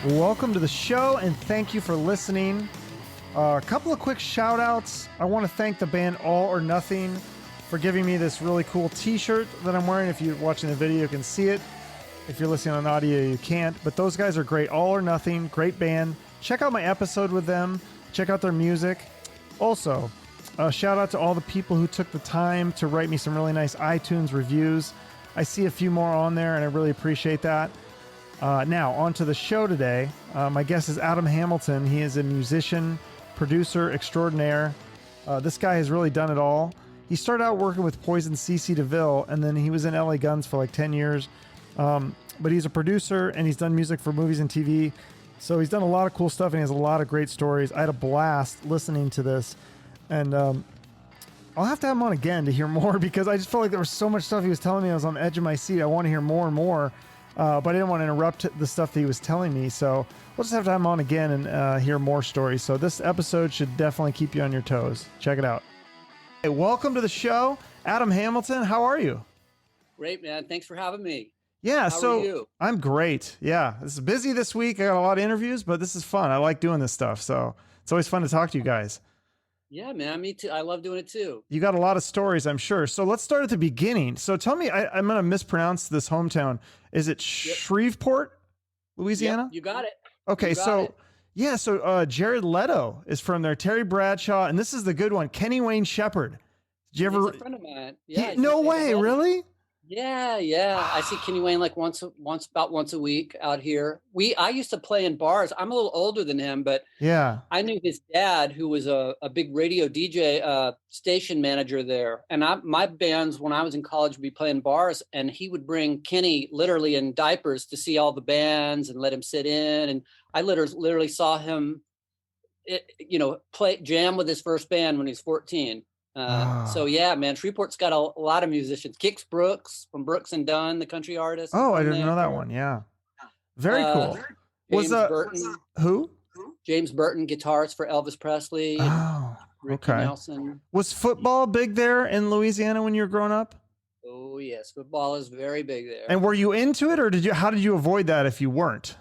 Welcome to the show, and thank you for listening. A couple of quick shout outs. I want to thank the band All or Nothing for giving me this really cool t-shirt that I'm wearing. If you're watching the video, you can see it. If you're listening on audio, you can't. But those guys are great. All or Nothing, great band. Check out my episode with them. Check out their music. Also, a shout out to all the people who took the time to write me some really nice iTunes reviews. I see a few more on there, and I really appreciate that. Now, on to the show today. My guest is Adam Hamilton. He is a musician, producer extraordinaire. This guy has really done it all. He started out working with Poison's CC Deville, and then he was in LA Guns for like 10 years. But he's a producer, and he's done music for movies and TV. So he's done a lot of cool stuff, and he has a lot of great stories. I had a blast listening to this. And I'll have to have him on again to hear more, because I just felt like there was so much stuff he was telling me. I was on the edge of my seat. I want to hear more and more. But I didn't want to interrupt the stuff that he was telling me. So we'll just have to have him on again and hear more stories. So this episode should definitely keep you on your toes. Check it out. Hey, welcome to the show, Adam Hamilton. How are you? Great, man. Thanks for having me. Yeah, How are you? I'm great. Yeah, this is busy this week. I got a lot of interviews, but this is fun. I like doing this stuff. So it's always fun to talk to you guys. Yeah, man. Me too. I love doing it too. You got a lot of stories, I'm sure. So let's start at the beginning. So tell me, I'm going to mispronounce this hometown. Is it Shreveport, Louisiana? Yep, you got it. Okay, so Jared Leto is from there. Terry Bradshaw, and this is the good one. Kenny Wayne Shepherd. Did you ever? He's a friend of mine. Yeah. No way, really? Yeah. I see Kenny Wayne like about once a week out here. I used to play in bars. I'm a little older than him, but yeah, I knew his dad, who was a big radio DJ, station manager there. And my bands, when I was in college, would be playing bars, and he would bring Kenny literally in diapers to see all the bands and let him sit in. And I literally saw him, play jam with his first band when he was 14. So yeah, man, Shreveport's got a lot of musicians. Kix Brooks from Brooks and Dunn, the country artist. Oh, I didn't know that one. Yeah. Very cool. James Burton. Who? James Burton, guitarist for Elvis Presley. Oh, Ricky okay. Nelson. Was football big there in Louisiana when you were growing up? Oh yes, football is very big there. And were you into it, or how did you avoid that if you weren't?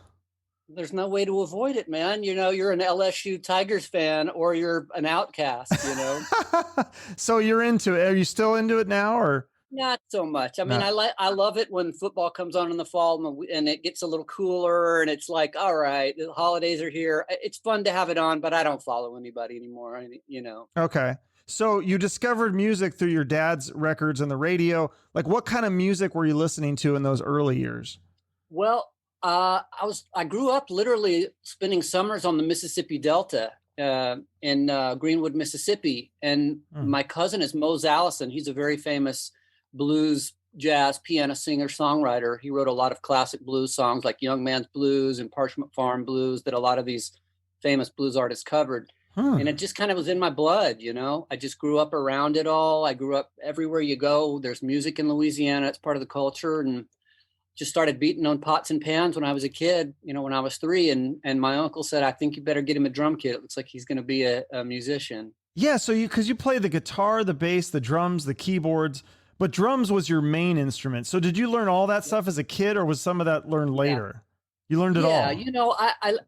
There's no way to avoid it, man. You're an LSU Tigers fan, or you're an outcast, So you're into it. Are you still into it now, or? Not so much. I mean, I love it when football comes on in the fall and it gets a little cooler, and it's like, all right, the holidays are here. It's fun to have it on, but I don't follow anybody anymore, Okay. So you discovered music through your dad's records and the radio. Like, what kind of music were you listening to in those early years? Well, I grew up literally spending summers on the Mississippi Delta in Greenwood, Mississippi. And my cousin is Mose Allison. He's a very famous blues, jazz, piano singer, songwriter. He wrote a lot of classic blues songs like Young Man's Blues and Parchment Farm Blues that a lot of these famous blues artists covered. And it just kind of was in my blood, I just grew up around it all. I grew up everywhere you go. There's music in Louisiana. It's part of the culture. And just started beating on pots and pans when I was a kid, when I was 3. And my uncle said, I think you better get him a drum kit. It looks like he's going to be a musician. Yeah. So because you play the guitar, the bass, the drums, the keyboards, but drums was your main instrument. So did you learn all that stuff as a kid, or was some of that learned later? Yeah. You learned it all. Yeah.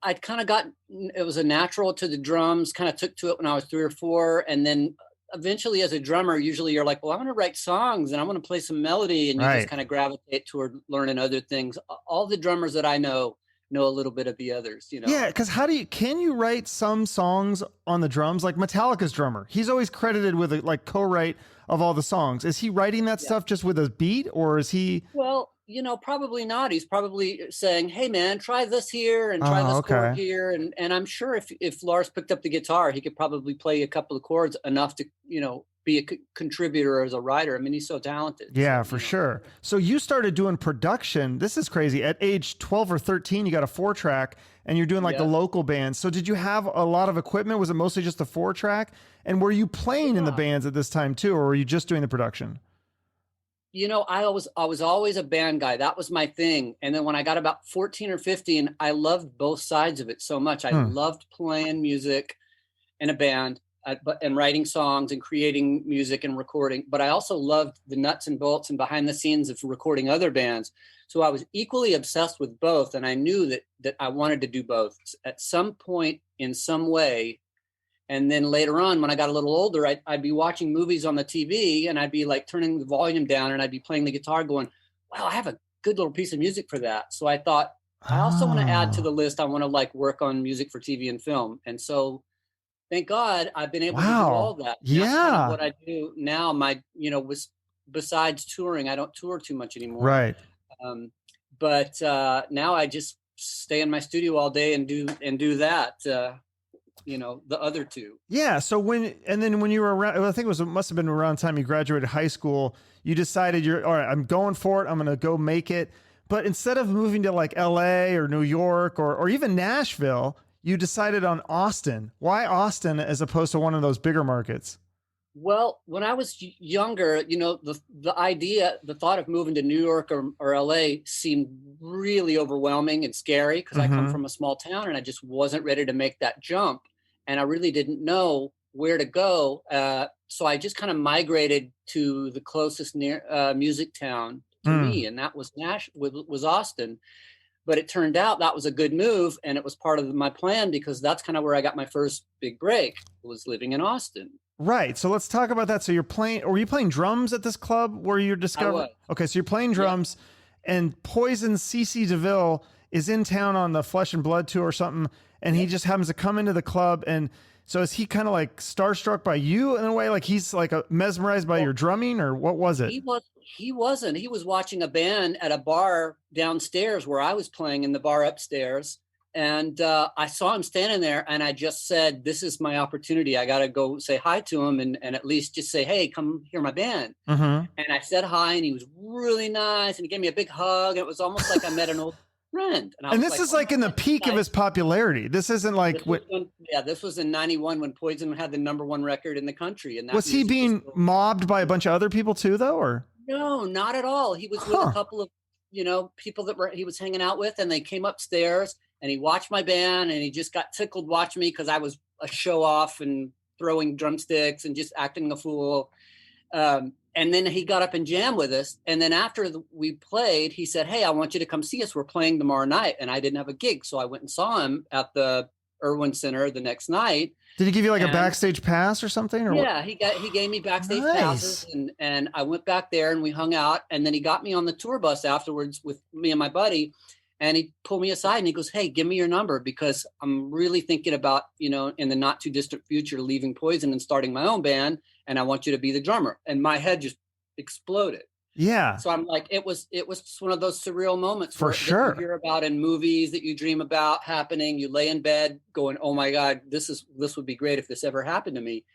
I kind of it was a natural to the drums, kind of took to it when I was 3 or 4. And then eventually as a drummer, usually you're like, well, I want to write songs and I want to play some melody. And you just kind of gravitate toward learning other things. All the drummers that I know a little bit of the others, Yeah. Cause can you write some songs on the drums? Like Metallica's drummer, he's always credited with a co-write of all the songs. Is he writing that stuff just with a beat, or is he? Well, probably not. He's probably saying, hey man, try this here and try this chord here. And I'm sure if Lars picked up the guitar, he could probably play a couple of chords enough to, be a contributor as a writer. I mean, he's so talented. Yeah, for sure. So you started doing production. This is crazy. At age 12 or 13, you got a 4-track and you're doing like the local bands. So did you have a lot of equipment? Was it mostly just a 4-track? And were you playing in the bands at this time too, or were you just doing the production? I was always a band guy. That was my thing. And then when I got about 14 or 15, I loved both sides of it so much. I loved playing music in a band. and writing songs and creating music and recording. But I also loved the nuts and bolts and behind the scenes of recording other bands. So I was equally obsessed with both. And I knew that I wanted to do both at some point in some way. And then later on, when I got a little older, I'd be watching movies on the TV and I'd be like turning the volume down and I'd be playing the guitar going, wow, I have a good little piece of music for that. So I thought, I also want to add to the list. I want to like work on music for TV and film. And so thank God I've been able to do all that. Yeah. That's kind of what I do now. Besides touring, I don't tour too much anymore. Right. But now I just stay in my studio all day and do that. The other two. Yeah. So when you were around, I think it must have been around the time you graduated high school, you decided all right, I'm going for it. I'm going to go make it. But instead of moving to like LA or New York or even Nashville, you decided on Austin. Why Austin as opposed to one of those bigger markets? Well, when I was younger, the thought of moving to New York or LA seemed really overwhelming and scary because I come from a small town and I just wasn't ready to make that jump. And I really didn't know where to go. So I just kind of migrated to the closest music town to me, and that was Austin. But it turned out that was a good move, and it was part of my plan because that's kind of where I got my first big break, was living in Austin. Right. So let's talk about that. So were you playing drums at this club where you're discovering? Okay, so you're playing drums, and Poison CC Deville is in town on the Flesh and Blood tour or something, and he just happens to come into the club. And so is he kind of like starstruck by you in a way? Like he's like mesmerized by your drumming, or what was it? He wasn't. He was watching a band at a bar downstairs where I was playing in the bar upstairs. And I saw him standing there and I just said, this is my opportunity. I got to go say hi to him and at least just say, hey, come hear my band. And I said hi and he was really nice and he gave me a big hug. And it was almost like I met an old friend. And this is like in the peak of his popularity. This isn't like this was in 91 when Poison had the #1 record in the country. And was he being mobbed by a bunch of other people too, though, or no, not at all. He was with a couple of people that he was hanging out with, and they came upstairs and he watched my band and he just got tickled watching me because I was a show off and throwing drumsticks and just acting a fool. And then he got up and jammed with us. And then after we played, he said, hey, I want you to come see us. We're playing tomorrow night. And I didn't have a gig. So I went and saw him at the Irwin Center the next night. Did he give you like a backstage pass or something? Or yeah, he gave me backstage passes and I went back there and we hung out. And then he got me on the tour bus afterwards with me and my buddy. And he pulled me aside and he goes, hey, give me your number because I'm really thinking about, in the not too distant future, leaving Poison and starting my own band. And I want you to be the drummer. And my head just exploded. Yeah. So I'm like, it was one of those surreal moments for sure that you hear about in movies that you dream about happening. You lay in bed going, oh my God, this would be great if this ever happened to me.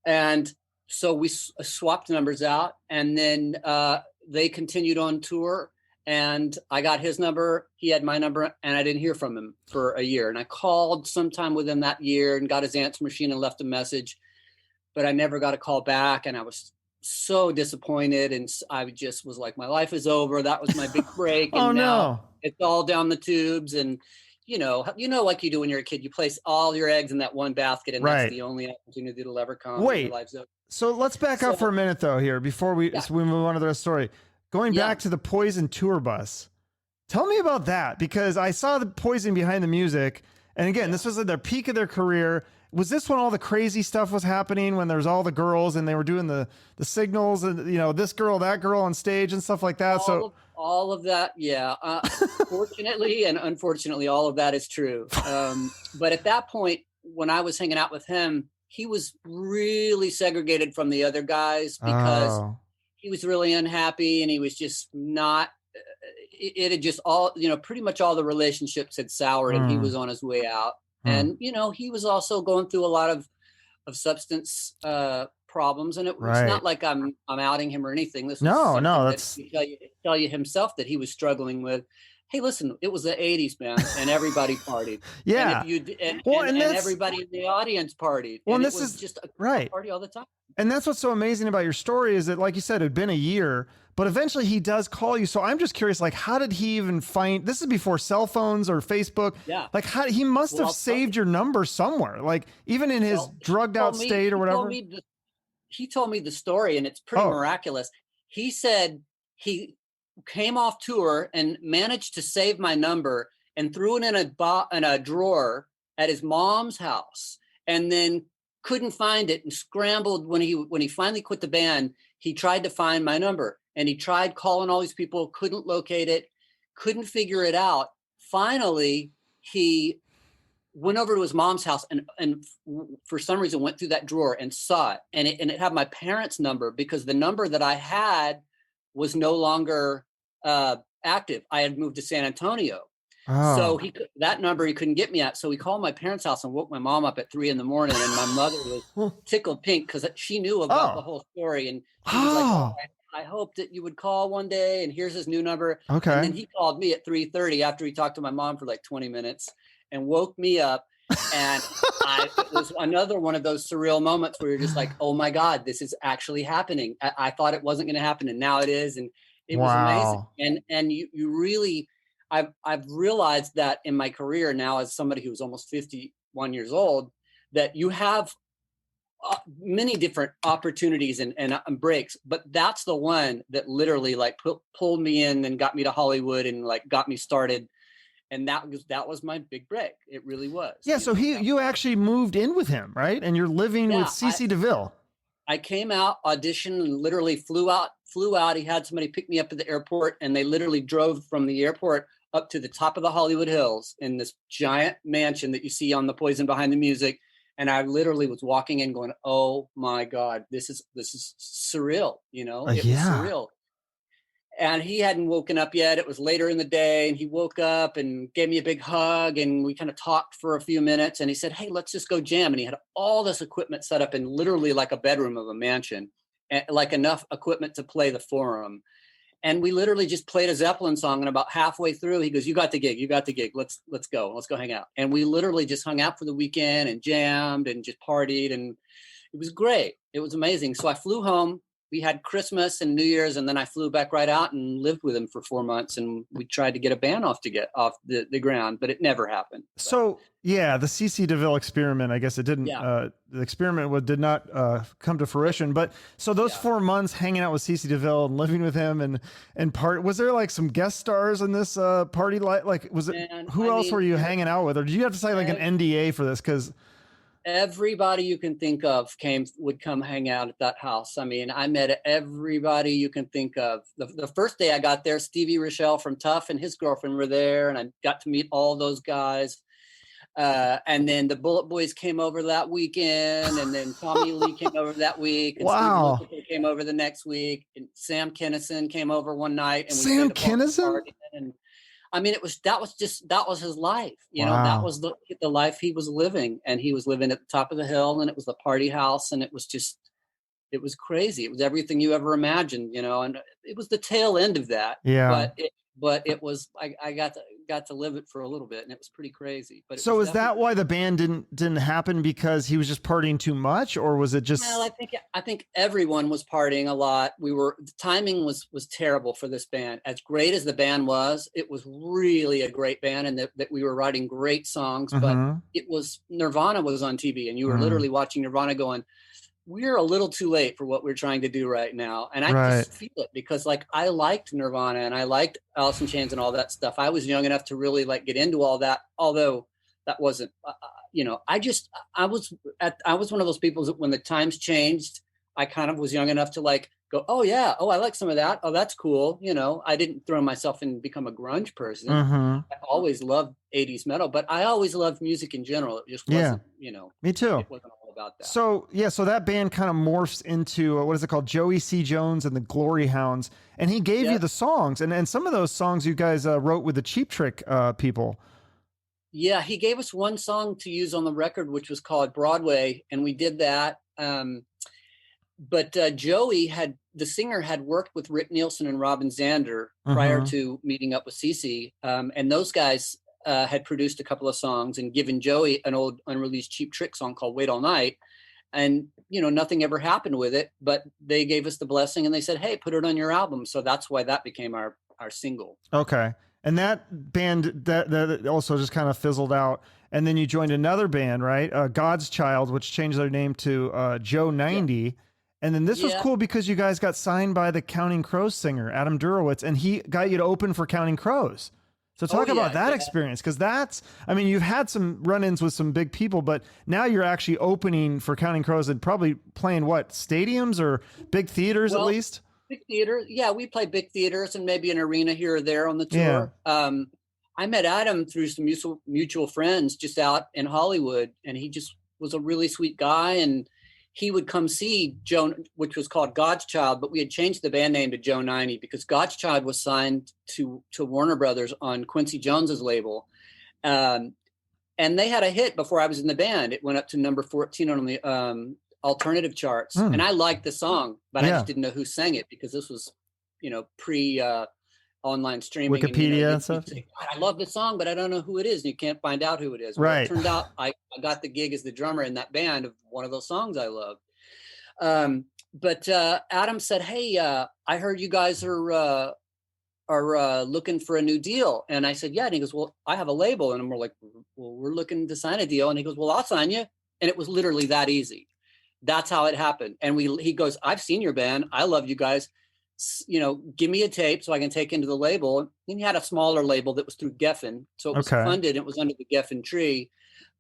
And so we swapped numbers out and then they continued on tour. And I got his number, he had my number, and I didn't hear from him for a year. And I called sometime within that year and got his answer machine and left a message, but I never got a call back. And I was so disappointed. And I just was like, my life is over. That was my big break. And now it's all down the tubes. And, like you do when you're a kid, you place all your eggs in that one basket and that's the only opportunity that'll ever come. Wait, your life's over. So let's back up for a minute though here before we move on to the rest of the story. Going back to the Poison tour bus, tell me about that because I saw the Poison behind the music. And again, this was at their peak of their career. Was this when all the crazy stuff was happening when there was all the girls and they were doing the signals and, this girl, that girl on stage and stuff like that? All of that. Yeah. Fortunately and unfortunately, all of that is true. But at that point, when I was hanging out with him, he was really segregated from the other guys because he was really unhappy and he was just not, it had just all, pretty much all the relationships had soured and he was on his way out. And, he was also going through a lot of substance problems. And it was not like I'm outing him or anything. This was that's tell you himself that he was struggling with. Hey, listen, it was the 80s, man, and everybody partied. Yeah. And everybody in the audience partied. Well, and this it was is just a party all the time. And that's what's so amazing about your story is that, like you said, it had been a year, but eventually he does call you. So I'm just curious, like, how did he even find, this is before cell phones or Facebook. Yeah. Like how he must have saved your number somewhere, like even in his drugged out state or whatever. He told me the story, and it's pretty miraculous. He said he came off tour and managed to save my number and threw it in a drawer at his mom's house, and then couldn't find it and scrambled when he finally quit the band. He tried to find my number, and he tried calling all these people, couldn't locate it, couldn't figure it out. Finally, he went over to his mom's house and for some reason went through that drawer and saw it. And it had my parents' number, because the number that I had was no longer active. I had moved to San Antonio. Oh. So that number he couldn't get me at. So he called my parents' house and woke my mom up at 3 a.m. and my mother was tickled pink because she knew about the whole story. And she was like, I hope that you would call one day, and here's his new number. Okay. And then he called me at 3:30 after he talked to my mom for like 20 minutes and woke me up. And it was another one of those surreal moments where you're just like, oh my God, this is actually happening. I thought it wasn't going to happen, and now it is. And it was amazing. And you really, I've realized that in my career now, as somebody who's almost 51 years old, that you have many different opportunities and breaks, but that's the one that literally like pulled me in and got me to Hollywood and like got me started. And that was my big break. It really was. Yeah. So you actually moved in with him, right? And you're living with CC Deville. I came out, auditioned, and literally flew out. He had somebody pick me up at the airport, and they literally drove from the airport up to the top of the Hollywood Hills in this giant mansion that you see on the Poison Behind the Music. And I literally was walking in going, oh my God, this is surreal. It was surreal. And he hadn't woken up yet. It was later in the day, and he woke up and gave me a big hug, and we kind of talked for a few minutes, and he said, hey, let's just go jam. And he had all this equipment set up in literally like a bedroom of a mansion, and like enough equipment to play the Forum. And we literally just played a Zeppelin song, and about halfway through, he goes, you got the gig. Let's go hang out. And we literally just hung out for the weekend and jammed and just partied, and it was great. It was amazing. So I flew home. We had Christmas and New Year's, and then I flew back right out and lived with him for 4 months. And we tried to get a band off the ground, but it never happened. So yeah, the CC Deville experiment, I guess it didn't, the experiment did not come to fruition, but so those 4 months hanging out with CC Deville and living with him and was there like some guest stars in this party? Like, was it, who else were you hanging out with? Or did you have to sign like an NDA for this? 'Cause everybody you can think of would come hang out at that house. I mean, I met everybody you can think of. The first day I got there, Stevie Rochelle from Tough and his girlfriend were there, and I got to meet all those guys. And then the Bullet Boys came over that weekend, and then Tommy Lee came over that week, and Steve Lukather came over the next week, and Sam Kinison came over one night, and Sam Kinison. And I mean, that was his life. That was the life he was living, and he was living at the top of the hill, and it was the party house, and it was crazy. It was everything you ever imagined, and it was the tail end of that. Yeah. But it was, I got to live it for a little bit, and it was pretty crazy. But so is that why the band didn't happen, because he was just partying too much, or was it just? Well, I think everyone was partying a lot. The timing was terrible for this band. As great as the band was, it was really a great band, and that we were writing great songs. But it was, Nirvana was on TV, and you were literally watching Nirvana going, we're a little too late for what we're trying to do right now. And I just feel it, because like I liked Nirvana and I liked Alice in Chains and all that stuff. I was young enough to really like get into all that, although that wasn't, I was one of those people that when the times changed, I kind of was young enough to like go, oh yeah, oh, I like some of that. Oh, that's cool. I didn't throw myself in and become a grunge person. I always loved 80s metal, but I always loved music in general. It just wasn't, me too. It wasn't all about that. So that band kind of morphs into, what is it called? Joey C. Jones and the Glory Hounds. And he gave you the songs, and some of those songs you guys wrote with the Cheap Trick people. Yeah, he gave us one song to use on the record, which was called Broadway, and we did that. But Joey the singer had worked with Rick Nielsen and Robin Zander prior to meeting up with CC. And those guys had produced a couple of songs and given Joey an old unreleased Cheap Trick song called Wait All Night. and nothing ever happened with it, but they gave us the blessing and they said, hey, put it on your album. So that's why that became our single. Okay. And that band that also just kind of fizzled out. And then you joined another band, right? God's Child, which changed their name to Joe 90. Yeah. And then this was cool because you guys got signed by the Counting Crows singer, Adam Duritz, and he got you to open for Counting Crows. So talk about that experience, because you've had some run-ins with some big people, but now you're actually opening for Counting Crows and probably playing what, stadiums or big theaters at least? Big theater. Yeah, we play big theaters and maybe an arena here or there on the tour. Yeah. I met Adam through some mutual friends just out in Hollywood, and he just was a really sweet guy. And he would come see Joe, which was called God's Child, but we had changed the band name to Joe 90 because God's Child was signed to Warner Brothers on Quincy Jones's label. And they had a hit before I was in the band. It went up to number 14 on the alternative charts. And I liked the song, but I just didn't know who sang it because this was, pre online streaming. Wikipedia and stuff. Say, I love the song, but I don't know who it is. And you can't find out who it is. Right. Well, it turned out I got the gig as the drummer in that band of one of those songs I love. But Adam said, hey, I heard you guys are looking for a new deal. And I said, yeah. And he goes, well, I have a label. And we're like, well, we're looking to sign a deal. And he goes, well, I'll sign you. And it was literally that easy. That's how it happened. And he goes, I've seen your band. I love you guys. Give me a tape so I can take into the label. And he had a smaller label that was through Geffen. So it was funded. It was under the Geffen tree.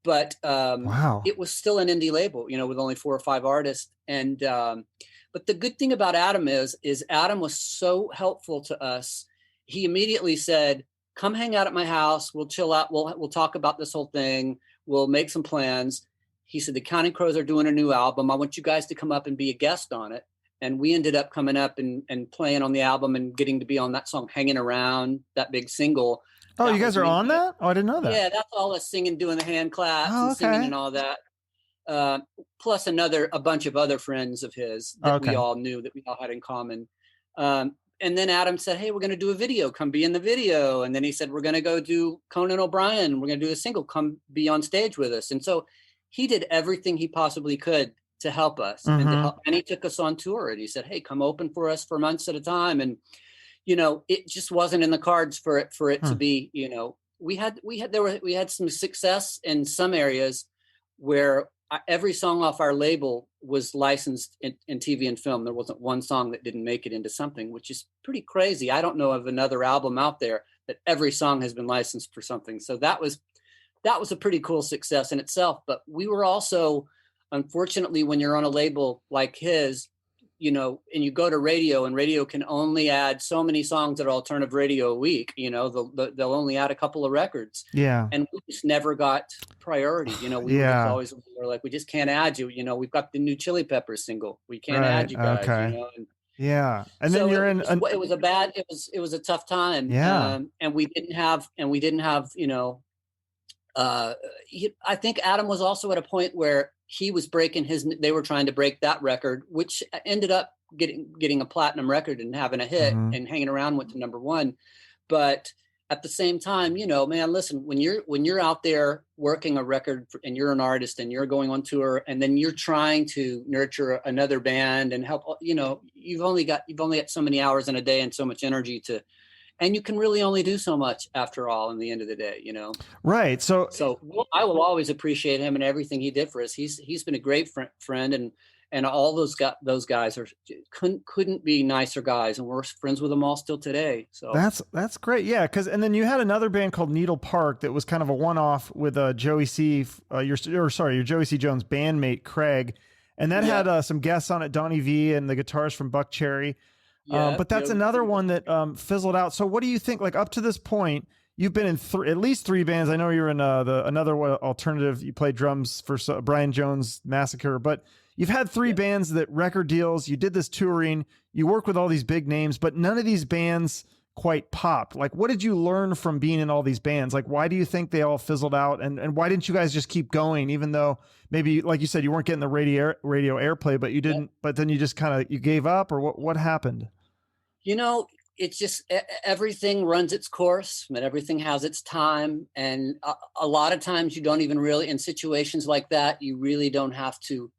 But it was still an indie label, with only 4 or 5 artists. And but the good thing about Adam is Adam was so helpful to us. He immediately said, come hang out at my house. We'll chill out. We'll talk about this whole thing. We'll make some plans. He said, the Counting Crows are doing a new album. I want you guys to come up and be a guest on it. And we ended up coming up and playing on the album and getting to be on that song, Hanging Around, that big single. Oh, you guys are on that? Oh, I didn't know that. Yeah, that's all us singing, doing the hand claps and singing and all that. Plus a bunch of other friends of his that we all knew, that we all had in common. And then Adam said, hey, we're going to do a video. Come be in the video. And then he said, we're going to go do Conan O'Brien. We're going to do a single. Come be on stage with us. And so he did everything he possibly could to help us and he took us on tour, and he said, hey, come open for us for months at a time. And, it just wasn't in the cards for it to be, we had some success in some areas where every song off our label was licensed in TV and film. There wasn't one song that didn't make it into something, which is pretty crazy. I don't know of another album out there that every song has been licensed for something. So that was a pretty cool success in itself. But we were also, unfortunately, when you're on a label like his, and you go to radio, and radio can only add so many songs at alternative radio a week, they'll only add a couple of records. Yeah. And we just never got priority. We're like, we just can't add you. We've got the new Chili Peppers single. We can't add you guys. Okay. Yeah. And then you're it was a tough time. Yeah. And we didn't have, I think Adam was also at a point where he was they were trying to break that record, which ended up getting a platinum record and having a hit, and Hanging Around went to number 1. But at the same time, man, listen, when you're out there working a record and you're an artist and you're going on tour, and then you're trying to nurture another band and help, you've only got so many hours in a day and so much energy and you can really only do so much after all in the end of the day, Right. So I will always appreciate him and everything he did for us. He's been a great friend, and all those guys couldn't be nicer guys, and we're friends with them all still today. So that's great. Yeah. And then you had another band called Needle Park that was kind of a one-off with Joey C. Your Joey C. Jones bandmate Craig, and that had some guests on it, Donnie V and the guitarist from Buck Cherry. But that's another one that fizzled out. So what do you think, like up to this point, you've been in at least 3 bands. I know you're in another alternative. You played drums for Brian Jones Massacre, but you've had 3 bands that record deals. You did this touring. You work with all these big names, but none of these bands quite popped. Like, what did you learn from being in all these bands? Like, why do you think they all fizzled out? And why didn't you guys just keep going, even though maybe, like you said, you weren't getting the radio airplay, but you didn't, but then you just you gave up, or what happened? It's just everything runs its course, and everything has its time. And a lot of times you don't even really, in situations like that, you really don't have to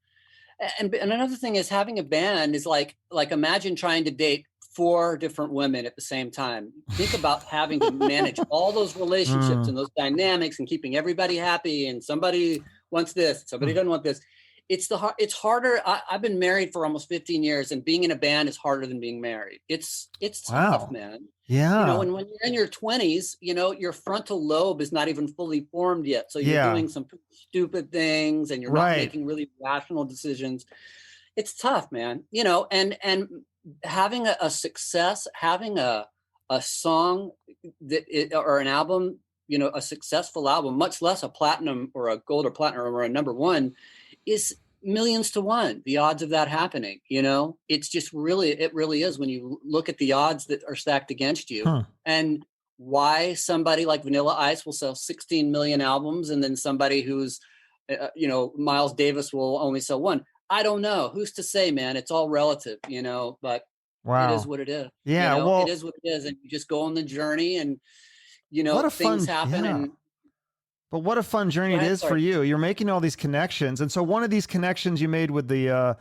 And another thing is having a band is like imagine trying to date 4 different women at the same time. Think about having to manage all those relationships and those dynamics and keeping everybody happy, and somebody wants this, somebody doesn't want this. It's harder. I've been married for almost 15 years, and being in a band is harder than being married. It's tough, man. Yeah. You know, and when you're in your 20s, you know, your frontal lobe is not even fully formed yet. So you're doing some stupid things, and you're not making really rational decisions. It's tough, man. You know, and having a success, having a song or an album, you know, a successful album, much less a platinum or a gold or platinum or a number 1, is millions to 1. The odds of that happening, you know, it's just it really is when you look at the odds that are stacked against you, and why somebody like Vanilla Ice will sell 16 million albums, and then somebody who's, you know, Miles Davis will only sell 1. I don't know. Who's to say, man? It's all relative, you know, but it is what it is. Yeah. You know, well, it is what it is. And you just go on the journey, and, you know, things happen. And but what a fun journey it is for you. You're making all these connections. And so one of these connections you made with the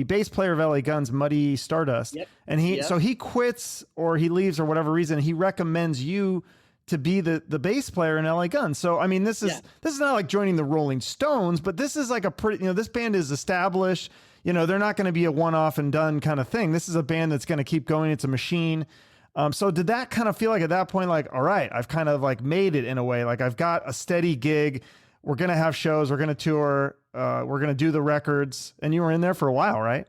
bass player of LA Guns, Muddy Stardust. And so he quits or he leaves or whatever reason, he recommends you to be the bass player in LA Guns. So, I mean, this is not like joining the Rolling Stones, but this is like a pretty, you know, this band is established, you know, they're not going to be a one-off and done kind of thing. This is a band that's going to keep going. It's a machine. So did that kind of feel like at that point, like, all right, I've kind of like made it in a way, like I've got a steady gig. We're going to have shows. We're going to tour. We're going to do the records. And you were in there for a while, right?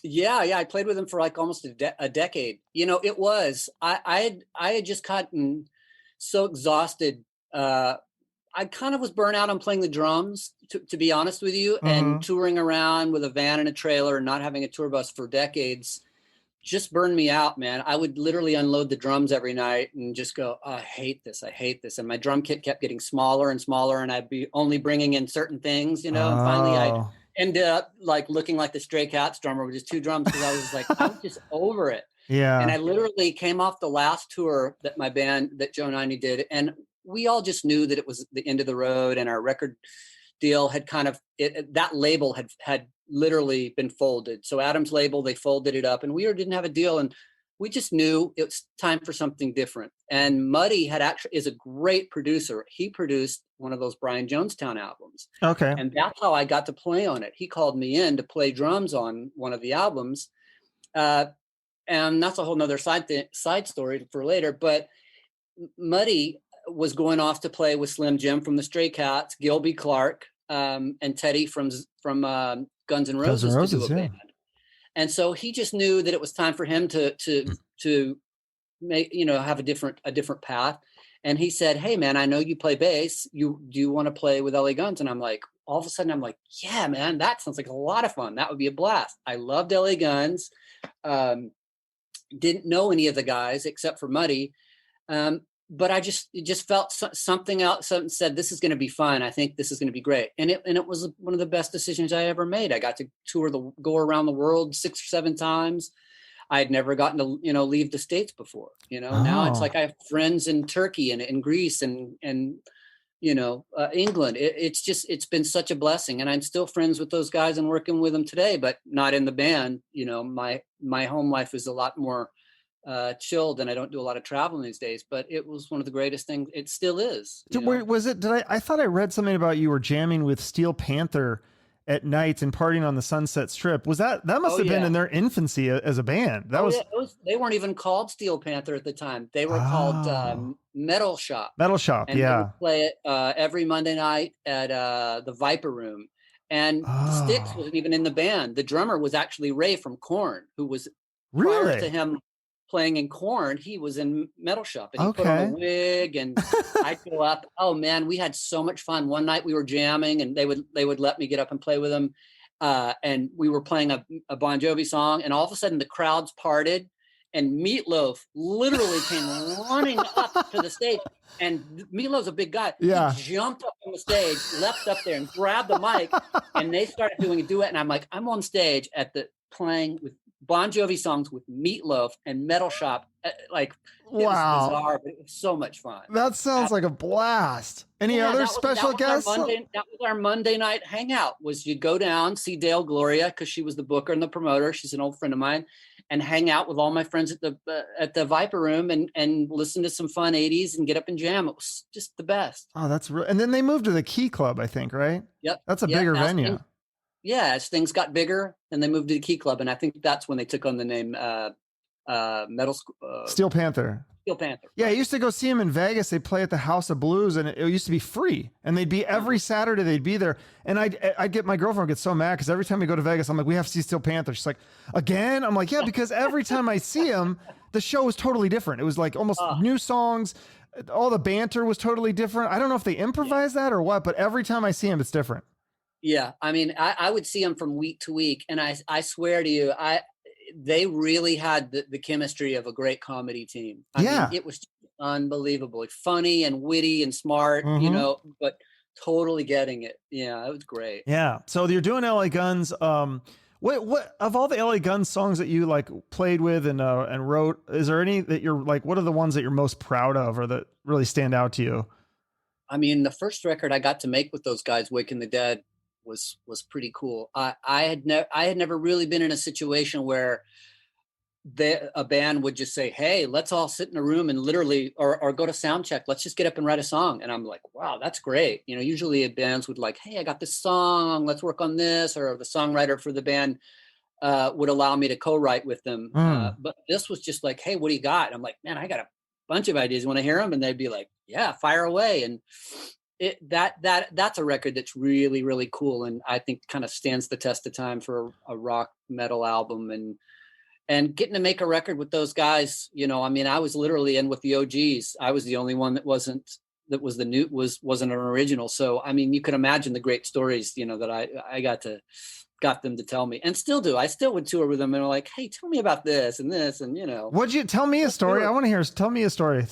Yeah. I played with him for like almost a decade. You know, it was, I had just gotten so exhausted. I kind of was burnt out on playing the drums, to be honest with you, and touring around with a van and a trailer and not having a tour bus for decades just burned me out, man. I would literally unload the drums every night and just go, oh, I hate this. And my drum kit kept getting smaller and smaller, and I'd be only bringing in certain things, you know, and finally I'd end up like looking like the Stray Cats drummer with just 2 drums, because I was like, I'm just over it. Yeah. And I literally came off the last tour that my band, that Joe Niney did, and we all just knew that it was the end of the road, and our record deal had kind of, that label had literally been folded. So Adam's label, they folded it up, and we didn't have a deal, and we just knew it was time for something different. And Muddy is a great producer. He produced one of those Brian Jonestown albums. Okay. And that's how I got to play on it. He called me in to play drums on one of the albums. And that's a whole nother side story for later. But Muddy was going off to play with Slim Jim from the Stray Cats, Gilby Clarke, and Teddy from Guns N' Roses to do a band. And so he just knew that it was time for him to make, you know, have a different path. And he said, hey man, I know you play bass. Do you want to play with LA Guns? And I'm like, all of a sudden I'm like, yeah, man, that sounds like a lot of fun. That would be a blast. I loved LA Guns. Didn't know any of the guys except for Muddy. But it just felt something else. Something said, this is going to be fun. I think this is going to be great. And it was one of the best decisions I ever made. I got to go around the world 6 or 7 times. I had never gotten to, you know, leave the States before, you know. Now it's like I have friends in Turkey and in Greece and you know, England. It's been such a blessing. And I'm still friends with those guys and working with them today, but not in the band. You know, my home life is a lot more chilled, and I don't do a lot of traveling these days, but it was one of the greatest things. It still is. I thought I read something about you were jamming with Steel Panther at night and partying on the Sunset Strip. That must have been in their infancy as a band. They weren't even called Steel Panther at the time. They were called Metal Shop. Metal Shop. And they would play it every Monday night at the Viper Room. And Styx wasn't even in the band. The drummer was actually Ray from Korn, who was prior to him playing in Korn, he was in Metal Shop, and he put on a wig, and I'd go up. Oh man, we had so much fun. One night we were jamming, and they would let me get up and play with them. And we were playing a Bon Jovi song, and all of a sudden the crowds parted, and Meatloaf literally came running up to the stage. And Meatloaf's a big guy. Yeah. He jumped up on the stage, leapt up there, and grabbed the mic, and they started doing a duet. And I'm like, I'm on stage playing with Bon Jovi songs with Meatloaf and Metal Shop. Like, it was bizarre, but it was so much fun. That sounds like a blast. Any other special guests? That was our Monday night hangout. Was you'd go down, see Dale Gloria, because she was the booker and the promoter. She's an old friend of mine, and hang out with all my friends at the Viper Room and listen to some fun 80s and get up and jam. It was just the best. Oh, that's real. And then they moved to the Key Club, I think, right? Yep. That's a bigger venue. As things got bigger, and they moved to the Key Club, and I think that's when they took on the name Steel Panther. Steel Panther. Yeah, I used to go see them in Vegas. They play at the House of Blues, and it used to be free. And they'd be every Saturday. They'd be there, and I'd get my girlfriend get so mad because every time we go to Vegas, I'm like, we have to see Steel Panther. She's like, again? I'm like, yeah, because every time I see them, the show was totally different. It was like almost new songs. All the banter was totally different. I don't know if they improvise that or what, but every time I see them, it's different. Yeah, I mean, I would see them from week to week, and I swear to you, they really had the chemistry of a great comedy team. I mean, it was unbelievably funny and witty and smart, you know, but totally getting it. Yeah, it was great. Yeah. So you're doing LA Guns. What of all the LA Guns songs that you like played with and wrote, is there any that you're like, what are the ones that you're most proud of or that really stand out to you? I mean, the first record I got to make with those guys, Waking the Dead, was pretty cool. I had never really been in a situation where a band would just say, hey, let's all sit in a room and literally, or go to sound check. Let's just get up and write a song. And I'm like, wow, that's great. You know, usually bands would like, hey, I got this song, let's work on this. Or the songwriter for the band would allow me to co-write with them. But this was just like, hey, what do you got? And I'm like, man, I got a bunch of ideas. You want to hear them? And they'd be like, yeah, fire away. And that's a record that's really, really cool. And I think kind of stands the test of time for a rock metal album, and getting to make a record with those guys, you know, I mean, I was literally in with the OGs. I was the only one that wasn't an original. So, I mean, you can imagine the great stories, you know, that I got them to tell me, and still do. I still would tour with them and are like, hey, tell me about this and this. And, you know, would you tell me a story? I want to hear, tell me a story.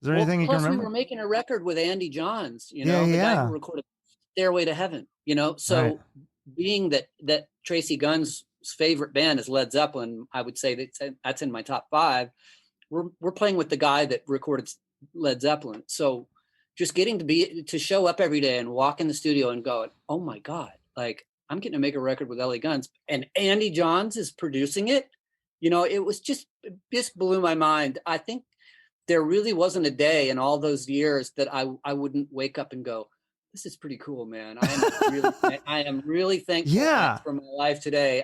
Is there anything you can remember? We were making a record with Andy Johns, you know, the guy who recorded Stairway to Heaven, you know, so being that Tracii Gunn's favorite band is Led Zeppelin, I would say that's in my top 5. We're playing with the guy that recorded Led Zeppelin. So just getting to show up every day and walk in the studio and go, oh my God, like I'm getting to make a record with LA Guns and Andy Johns is producing it. You know, it just blew my mind. I think there really wasn't a day in all those years that I wouldn't wake up and go, this is pretty cool, man. I am really thankful for my life today.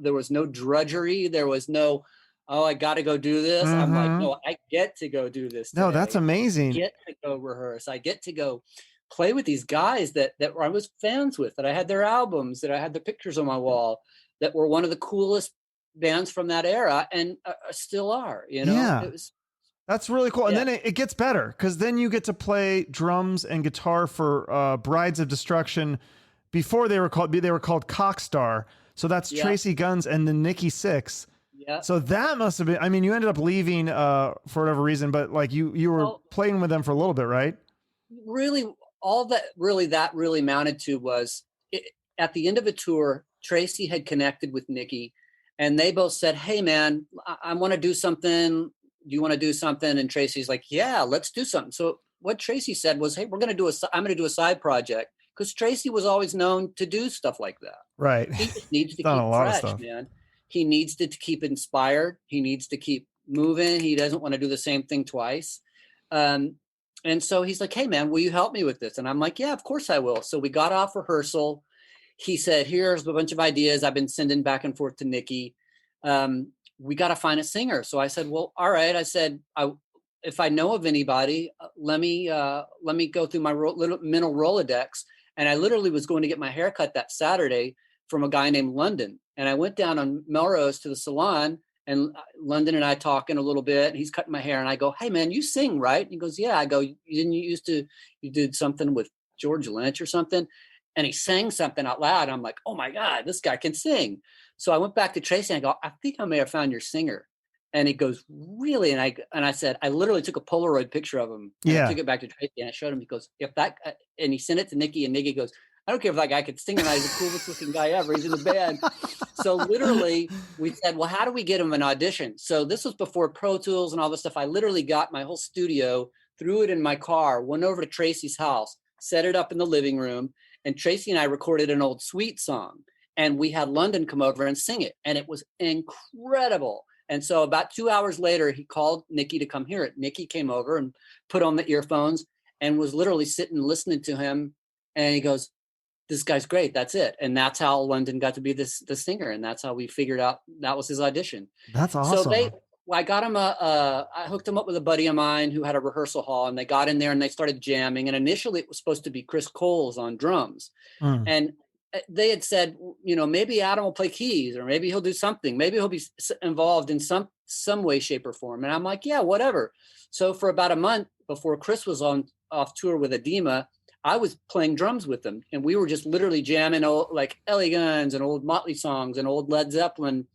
There was no drudgery. There was no, oh, I got to go do this. I'm like, no, I get to go do this today. No, that's amazing. I get to go rehearse. I get to go play with these guys that I was fans with, that I had their albums, that I had the pictures on my wall, that were one of the coolest bands from that era and still are, you know. That's really cool. And then it gets better because then you get to play drums and guitar for Brides of Destruction. Before they were called Cockstar. So that's Tracii Guns and the Nikki Sixx. Yeah. So that must have been, I mean, you ended up leaving for whatever reason, but like you were playing with them for a little bit, right? Really, all that really mounted to was at the end of a tour, Tracii had connected with Nikki and they both said, hey man, I want to do something. Do you want to do something? And Tracy's like, yeah, let's do something. So what Tracii said was, hey, I'm going to do a side project, because Tracii was always known to do stuff like that. Right. He just needs to keep fresh, man. He needs to keep inspired. He needs to keep moving. He doesn't want to do the same thing twice. And so he's like, hey man, will you help me with this? And I'm like, yeah, of course I will. So we got off rehearsal. He said, here's a bunch of ideas I've been sending back and forth to Nikki. We got to find a singer. So I said, well, all right. I said, if I know of anybody, let me go through my little mental Rolodex. And I literally was going to get my hair cut that Saturday from a guy named London. And I went down on Melrose to the salon, and London and I talking a little bit, and he's cutting my hair. And I go, hey man, you sing, right? And he goes, yeah. I go, you did something with George Lynch or something? And he sang something out loud. I'm like, oh my God, this guy can sing. So I went back to Tracii and I go, I think I may have found your singer. And he goes, really? And I said, I literally took a Polaroid picture of him. And I took it back to Tracii and I showed him. He goes, and he sent it to Nikki, and Nikki goes, I don't care if that guy could sing or not. He's the coolest looking guy ever. He's in the band. So literally we said, well, how do we get him an audition? So this was before Pro Tools and all this stuff. I literally got my whole studio, threw it in my car, went over to Traci's house, set it up in the living room. And Tracii and I recorded an old Sweet song. And we had London come over and sing it. And it was incredible. And so about 2 hours later, he called Nikki to come hear it. Nikki came over and put on the earphones and was literally sitting listening to him. And he goes, this guy's great. That's it. And that's how London got to be the singer. And that's how we figured out that was his audition. That's awesome. So I got him I hooked him up with a buddy of mine who had a rehearsal hall, and they got in there and they started jamming. And initially it was supposed to be Chris Coles on drums. And they had said, you know, maybe Adam will play keys, or maybe he'll do something. Maybe he'll be involved in some way, shape, or form. And I'm like, yeah, whatever. So for about a month before Chris was off tour with Edema, I was playing drums with them, and we were just literally jamming old, like LA Guns and old Motley songs and old Led Zeppelin,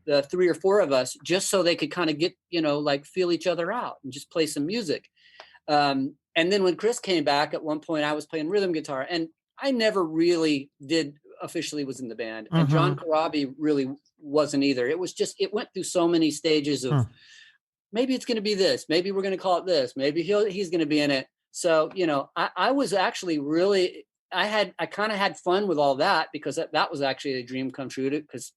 the 3 or 4 of us, just so they could kind of get, you know, like feel each other out and just play some music. And then when Chris came back, at one point I was playing rhythm guitar, and I never really officially was in the band. And John Corabi really wasn't either. It was just, it went through so many stages of maybe it's going to be this, maybe we're going to call it this, maybe he's going to be in it. So, you know, I was actually really, I kind of had fun with all that, because that was actually a dream come true, because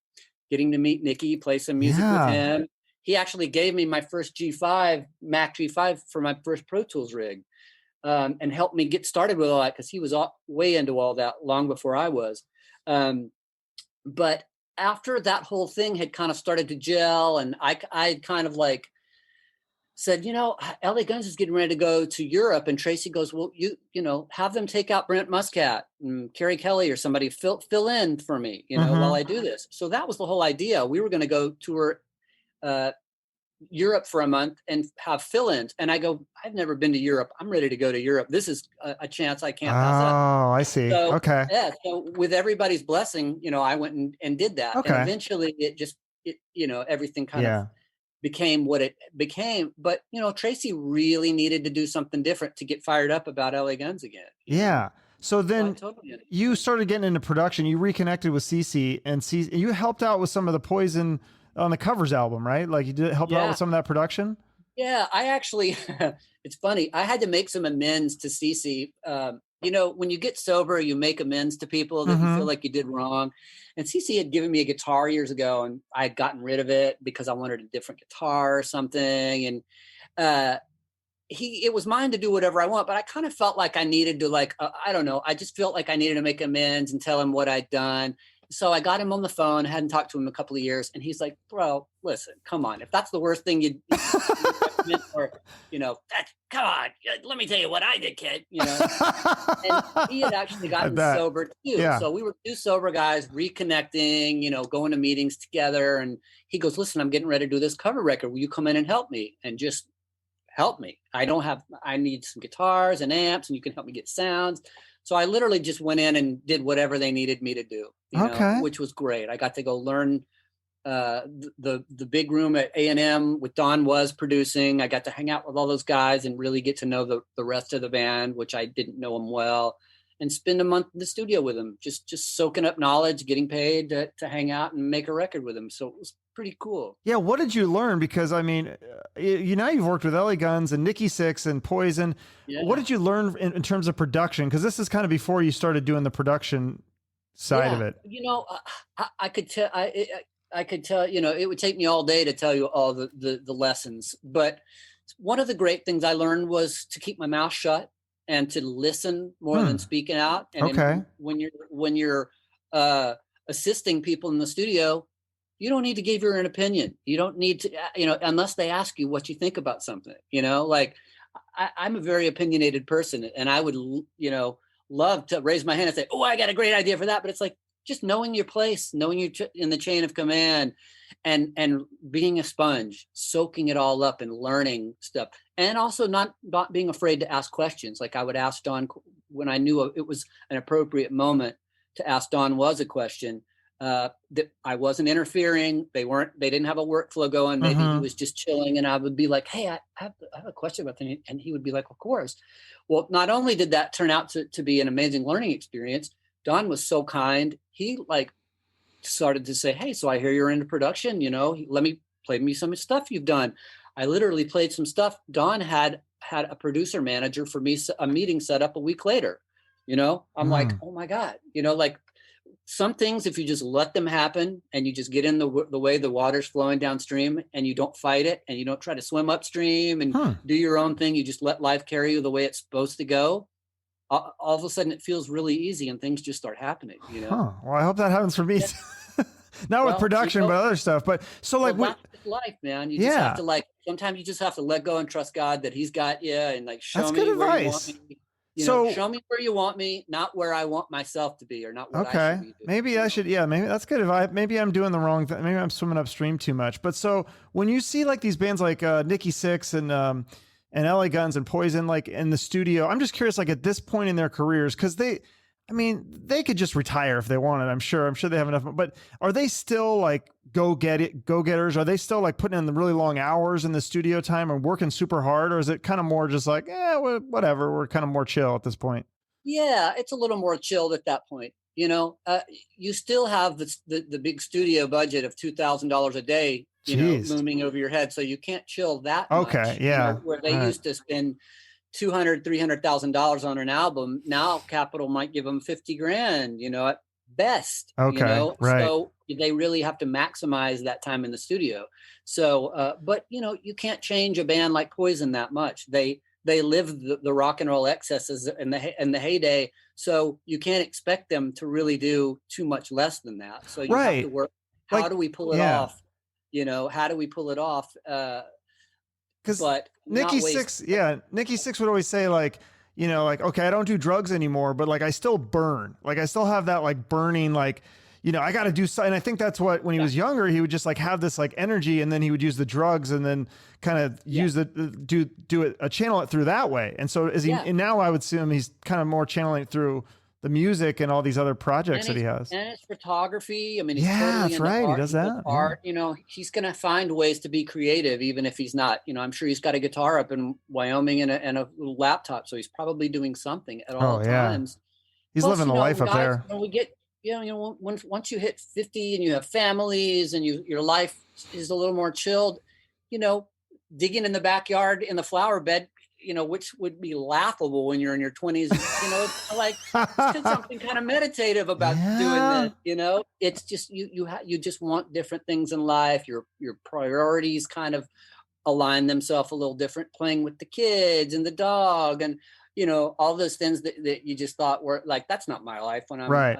getting to meet Nikki, play some music with him. He actually gave me my first Mac G5 for my first Pro Tools rig. And helped me get started with all that, because he was way into all that long before I was. But after that whole thing had kind of started to gel, and I kind of like said, you know, LA Guns is getting ready to go to Europe. And Tracii goes, well, you know, have them take out Brent Muscat and Carrie Kelly or somebody fill in for me, you know, while I do this. So that was the whole idea. We were going to go tour Europe for a month and have fill-ins. And I go, I've never been to Europe. I'm ready to go to Europe. This is a chance I can't pass up. Oh, I see. So, okay. Yeah. So with everybody's blessing, you know, I went and did that. Okay. And eventually it you know, everything kind of became what it became. But, you know, Tracii really needed to do something different to get fired up about LA Guns again. Yeah. So then totally you started getting into production. You reconnected with CC, and you helped out with some of the Poison on the Covers album, right? Like you did help out with some of that production. Yeah, I actually, it's funny. I had to make some amends to CC. You know, when you get sober, you make amends to people that you feel like you did wrong. And CC had given me a guitar years ago, and I had gotten rid of it because I wanted a different guitar or something. And it was mine to do whatever I want, but I kind of felt like I needed to, like, I don't know. I just felt like I needed to make amends and tell him what I'd done. So I got him on the phone, hadn't talked to him in a couple of years. And he's like, bro, listen, come on. If that's the worst thing you or, you know, come on, let me tell you what I did, kid. You know, and he had actually gotten sober too. Yeah. So we were 2 sober guys reconnecting, you know, going to meetings together. And he goes, listen, I'm getting ready to do this cover record. Will you come in and help me? And just help me. I need some guitars and amps, and you can help me get sounds. So I literally just went in and did whatever they needed me to do, you know, which was great. I got to go learn the big room at A&M with Don was producing. I got to hang out with all those guys and really get to know the rest of the band, which I didn't know them well, and spend a month in the studio with them, just soaking up knowledge, getting paid to hang out and make a record with them. So it was pretty cool. Yeah. What did you learn? Because I mean, now you've worked with LA Guns and Nikki Sixx and Poison. Yeah. What did you learn in terms of production? Because this is kind of before you started doing the production side of it. You know, I could tell. I could tell, you know, it would take me all day to tell you all the lessons. But one of the great things I learned was to keep my mouth shut and to listen more than speaking out. And when you're assisting people in the studio, you don't need to give your own opinion. You don't need to, you know, unless they ask you what you think about something, you know, like I'm a very opinionated person, and I would, you know, love to raise my hand and say, oh, I got a great idea for that. But it's like, just knowing your place, knowing you're in the chain of command, and being a sponge, soaking it all up and learning stuff. And also not being afraid to ask questions. Like I would ask Don when I knew it was an appropriate moment to ask Don was a question, that I wasn't interfering. They didn't have a workflow going. Maybe he was just chilling, and I would be like, hey, I have a question about that. And he would be like, of course. Well, not only did that turn out to be an amazing learning experience, Don was so kind. He like started to say, hey, so I hear you're into production, let me play me some stuff you've done. I literally played some stuff. Don had a producer manager for me, a meeting set up a week later. I'm like, oh my God, like some things, if you just let them happen and you just get in the way the water's flowing downstream and you don't fight it and you don't try to swim upstream and do your own thing, you just let life carry you the way it's supposed to go. All of a sudden it feels really easy and things just start happening, Well, I hope that happens for me. Yeah. Not with production, but other stuff. But so like, that's life, man. You just have to sometimes you just have to let go and trust God that he's got you and like, show me where you want me. Show me where you want me, not where I want myself to be or not what I should be doing. Maybe I should, maybe that's good advice. Maybe I'm doing the wrong thing. Maybe I'm swimming upstream too much. But so when you see like these bands like Nikki Sixx and LA Guns and Poison, like in the studio, I'm just curious, like at this point in their careers, because they could just retire if they wanted. I'm sure they have enough, but are they still like go-getters? Are they still like putting in the really long hours in the studio time and working super hard? Or is it kind of more just like, whatever, we're kind of more chill at this point? Yeah, it's a little more chilled at that point. You still have the big studio budget of $2,000 a day, looming over your head. So you can't chill that much. Okay. Yeah. Where they used to spend $200,000-$300,000 on an album. Now Capitol might give them 50 grand, at best. Okay. Right. So they really have to maximize that time in the studio. So, but you can't change a band like Poison that much. They live the rock and roll excesses in the heyday. So you can't expect them to really do too much less than that. So you have to work. How do we pull it off? How do we pull it off? Because Nikki Sixx would always say like, okay, I don't do drugs anymore, but like I still burn. Like I still have that like burning, like, I got to do something. And I think that's what, when he was younger, he would just like have this like energy, and then he would use the drugs and then kind of use do it, channel it through that way. And so and now I would assume he's kind of more channeling it through the music and all these other projects that he has. And it's photography. I mean, he's that's right. He does that. Art, he's going to find ways to be creative, even if he's not. I'm sure he's got a guitar up in Wyoming and a little laptop, so he's probably doing something at all times. He's living the life up there. When we get, once you hit 50 and you have families and your life is a little more chilled, digging in the backyard in the flower bed, which would be laughable when you're in your 20s, like there's something kind of meditative about doing that, it's just, you just want different things in life. Your priorities kind of align themselves a little different, playing with the kids and the dog and, all those things that you just thought were like, that's not my life when I'm a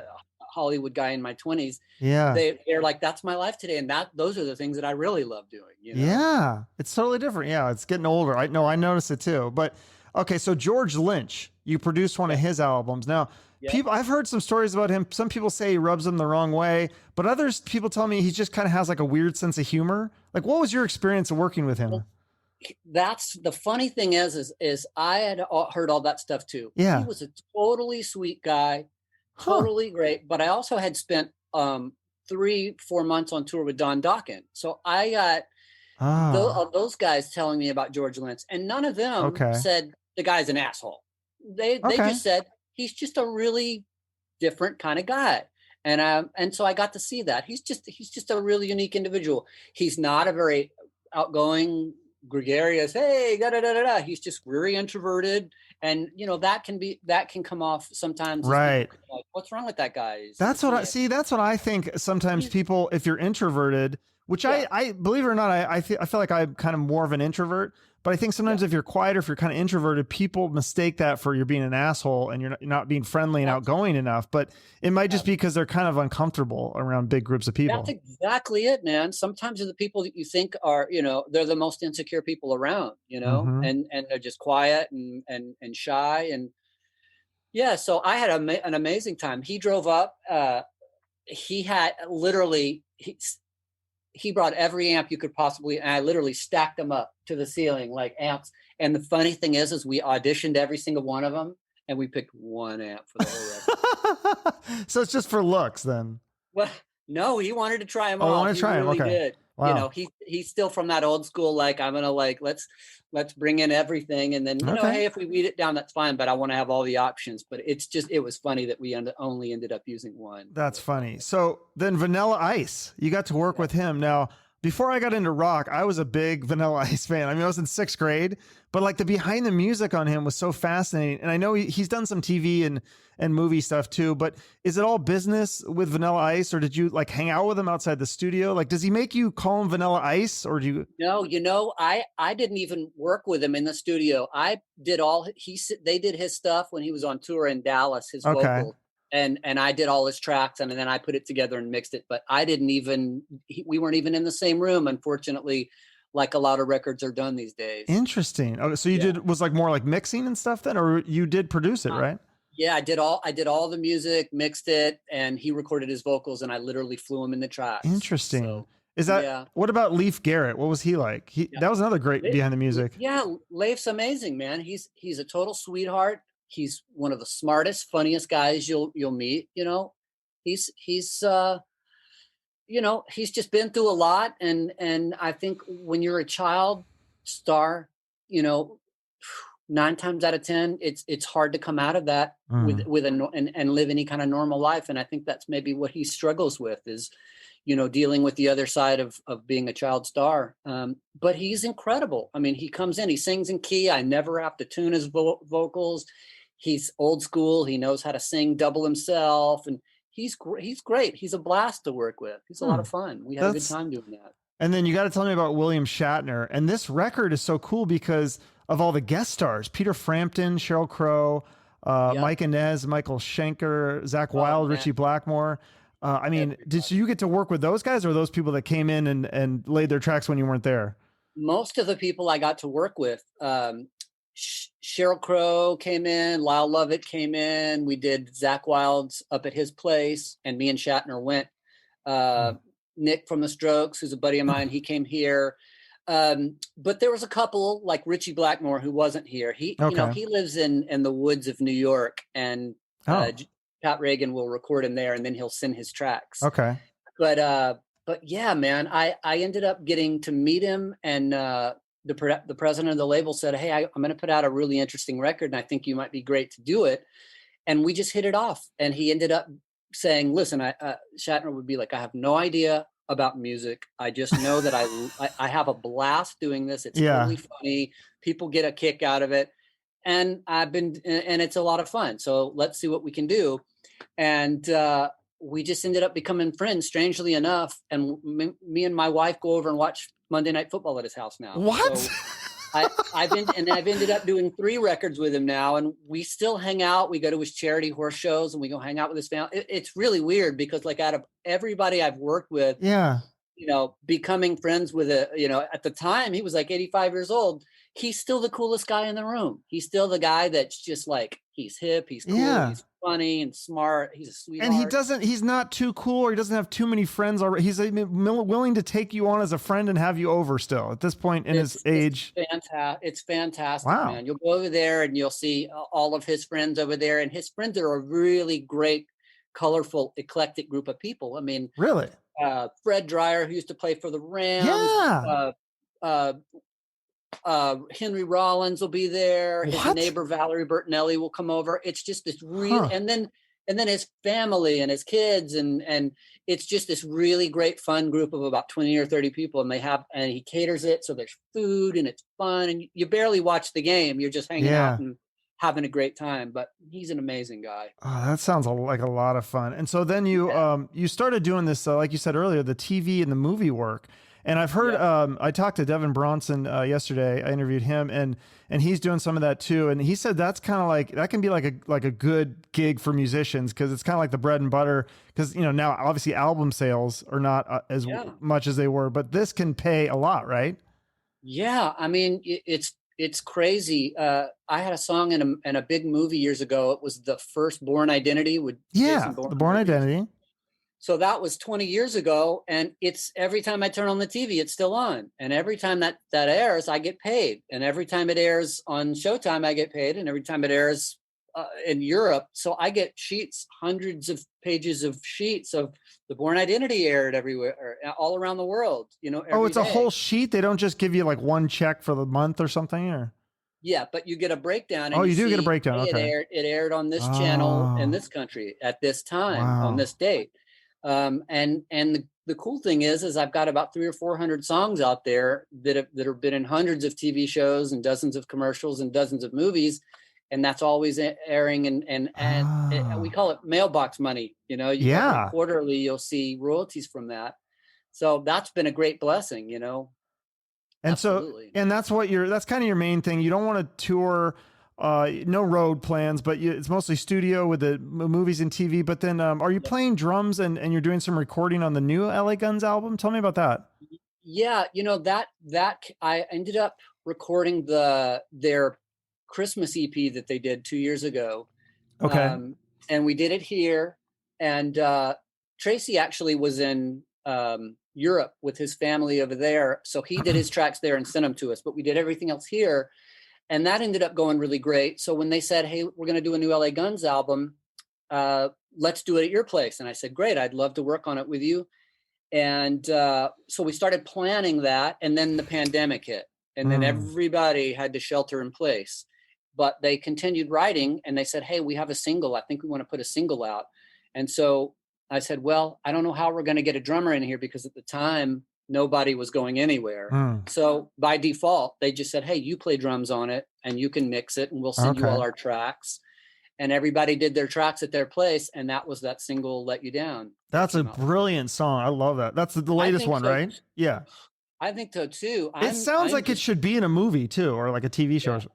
Hollywood guy in my 20s. They're like, that's my life today. And those are the things that I really love doing. Yeah, it's totally different. Yeah, it's getting older. I know, I noticed it too. But okay, so George Lynch, you produced one of his albums. Now, I've heard some stories about him. Some people say he rubs them the wrong way, but others people tell me he just kind of has like a weird sense of humor. Like, what was your experience of working with him? Well, that's the funny thing is I had heard all that stuff too. Yeah, he was a totally sweet guy. Totally great. But I also had spent 3-4 months on tour with Don Dokken. So I got those guys telling me about George Lynch, and none of them said the guy's an asshole. They just said he's just a really different kind of guy. And so I got to see that. He's just a really unique individual. He's not a very outgoing, gregarious, hey, da da da da. He's just very introverted. And that can come off sometimes. Right. Like, what's wrong with that guy? That's what I think. Sometimes people, if you're introverted, which I believe it or not, I feel like I'm kind of more of an introvert, but I think sometimes if you're quiet or if you're kind of introverted, people mistake that for you're being an asshole and you're not being friendly and outgoing enough, but it might just be because they're kind of uncomfortable around big groups of people. That's exactly it, man. Sometimes the people that you think are, they're the most insecure people around, and they're just quiet and shy. And so I had an amazing time. He drove up, he had literally, he brought every amp you could possibly, and I literally stacked them up to the ceiling like amps. And the funny thing is we auditioned every single one of them and we picked one amp for the whole record. So it's just for looks then? Well, no, he wanted to try them all. I want to try them. Okay. Did. You Wow. know, he's still from that old school, like, I'm gonna like, let's bring in everything. And then, you know, Okay. hey, if we weed it down, that's fine, but I want to have all the options. But it was funny that we only ended up using one. That's funny. So then Vanilla Ice, you got to work with him. Now, before I got into rock, I was a big Vanilla Ice fan. I mean, I was in sixth grade, but like the behind the music on him was so fascinating. And I know he's done some TV and movie stuff too, but is it all business with Vanilla Ice, or did you like hang out with him outside the studio? Like, does he make you call him Vanilla Ice, or do you? No, you know, I didn't even work with him in the studio. I did they did his stuff when he was on tour in Dallas, his Okay. vocals, and I did all his tracks, and then I put it together and mixed it. But I didn't even we weren't even in the same room, unfortunately, like a lot of records are done these days. Interesting. Okay, so you did was like more like mixing and stuff then, or you did produce it, right? Yeah, I did all the music, mixed it, and he recorded his vocals, and I literally flew him in the tracks. Interesting. So Is that yeah. what about Leif Garrett? What was he like? Yeah. That was another great behind the music. Yeah, Leif's amazing, man. He's a total sweetheart. He's one of the smartest, funniest guys you'll meet. You know, he's you know, he's just been through a lot, and I think when you're a child star, you know, 9 times out of 10, it's hard to come out of that and live any kind of normal life. And I think that's maybe what he struggles with is, you know, dealing with the other side of being a child star. But he's incredible. I mean, he comes in, he sings in key. I never have to tune his vocals. He's old school. He knows how to sing double himself, and he's great. He's a blast to work with. He's a lot of fun. We had a good time doing that. And then you got to tell me about William Shatner. And this record is so cool because of all the guest stars: Peter Frampton, Sheryl Crow, Mike Inez, Michael Schenker, Zach Wilde, Richie Blackmore. I mean, did you get to work with those guys, or those people that came in and laid their tracks when you weren't there? Most of the people I got to work with, Sheryl Crow came in, Lyle Lovett came in. We did Zach Wilde's up at his place, and me and Shatner went. Nick from the Strokes, who's a buddy of mine, he came here. But there was a couple like Richie Blackmore who wasn't here. He, you know, he lives in the woods of New York, and Pat Reagan will record him there, and then he'll send his tracks. Okay. But yeah, man, I ended up getting to meet him, and the president of the label said, "Hey, I'm going to put out a really interesting record, and I think you might be great to do it." And we just hit it off. And he ended up saying, "Listen, Shatner would be like, I have no idea about music. I just know that I have a blast doing this. It's totally funny. People get a kick out of it, and and it's a lot of fun. So let's see what we can do." And we just ended up becoming friends, strangely enough. And me and my wife go over and watch Monday Night Football at his house now. What? So I've ended up doing 3 records with him now, and we still hang out. We go to his charity horse shows, and we go hang out with his family. It's really weird because, like, out of everybody I've worked with, you know, becoming friends with at the time he was like 85 years old. He's still the coolest guy in the room. He's still the guy that's just like, he's hip, he's cool, he's funny and smart. He's a sweetheart. And he's not too cool, or he doesn't have too many friends already. He's willing to take you on as a friend and have you over still at this point in his age. It's fantastic, wow. Man. You'll go over there and you'll see all of his friends over there, and his friends are a really great, colorful, eclectic group of people. I mean, really? Fred Dreyer, who used to play for the Rams. Henry Rollins will be there. His neighbor Valerie Bertinelli will come over. It's just this real, and then his family and his kids, and it's just this really great fun group of about 20 or 30 people. And he caters it, so there's food and it's fun, and you barely watch the game. You're just hanging out and having a great time. But he's an amazing guy. Oh, that sounds like a lot of fun. And so then you started doing this, like you said earlier, the TV and the movie work. And I've heard, I talked to Devin Bronson yesterday. I interviewed him, and he's doing some of that too. And he said that's kind of like, that can be like a good gig for musicians, because it's kind of like the bread and butter. Because, you know, now obviously album sales are not as much as they were, but this can pay a lot, right? Yeah, I mean, it's crazy. I had a song in a big movie years ago. It was the first Bourne Identity with Jason Bourne. The Bourne Identity. So that was 20 years ago, and it's every time I turn on the TV, it's still on. And every time that airs, I get paid. And every time it airs on Showtime, I get paid. And every time it airs in Europe. So I get sheets, hundreds of pages of sheets of the Bourne Identity aired everywhere, all around the world, every it's a day. whole sheet. They don't just give you like one check for the month or something, or? Yeah, but you get a breakdown. And You do get a breakdown. Hey, okay. It aired on this channel in this country at this time on this date. And the cool thing is I've got about 300 or 400 songs out there that have been in hundreds of TV shows and dozens of commercials and dozens of movies. And that's always airing. And we call it mailbox money. Every quarterly, you'll see royalties from that. So that's been a great blessing, And Absolutely. that's kind of your main thing. You don't want to tour, no road plans, but it's mostly studio with the movies and TV. But then, are you playing drums and you're doing some recording on the new LA Guns album? Tell me about that. Yeah. That I ended up recording their Christmas EP that they did 2 years ago. Okay. And we did it here. And Tracii actually was in Europe with his family over there. So he did his tracks there and sent them to us, but we did everything else here. And that ended up going really great. So when they said, hey, we're going to do a new LA Guns album, let's do it at your place. And I said, great, I'd love to work on it with you. And so we started planning that. And then the pandemic hit. And then everybody had to shelter in place. But they continued writing and they said, hey, we have a single. I think we want to put a single out. And so I said, well, I don't know how we're going to get a drummer in here because at the time, nobody was going anywhere. So by default, they just said, hey, you play drums on it and you can mix it and we'll send you all our tracks. And everybody did their tracks at their place. And that was that single, Let You Down. That's a brilliant song. I love that. That's the latest one, right? Yeah. I think so too. It sounds like it should be in a movie too, or like a TV show. Yeah.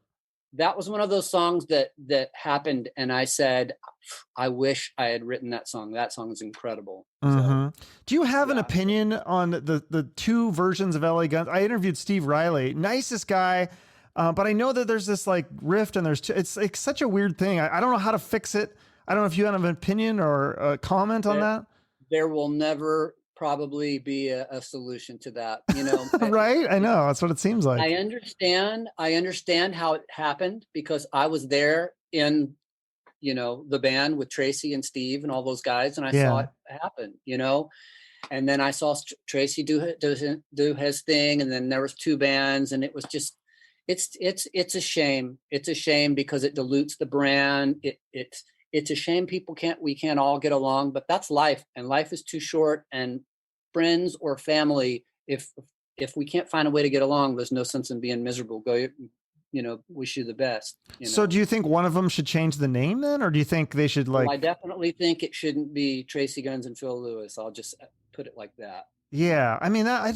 That was one of those songs that happened. And I said, I wish I had written that song. That song is incredible. So, do you have an opinion on the two versions of LA Guns? I interviewed Steve Riley, nicest guy. But I know that there's this like rift and it's like such a weird thing. I don't know how to fix it. I don't know if you have an opinion or a comment on that. There will never probably be a solution to that, Right? I know. That's what it seems like. I understand how it happened because I was there in, the band with Tracii and Steve and all those guys. And I saw it happen, and then I saw Tracii do his thing. And then there was two bands and it was just, it's a shame. It's a shame because it dilutes the brand. It's a shame we can't all get along, but that's life and life is too short. And friends or family, if we can't find a way to get along, there's no sense in being miserable. Wish you the best. So do you think one of them should change the name then? Or do you think they should I definitely think it shouldn't be Tracii Guns and Phil Lewis. I'll just put it like that. Yeah. I mean, I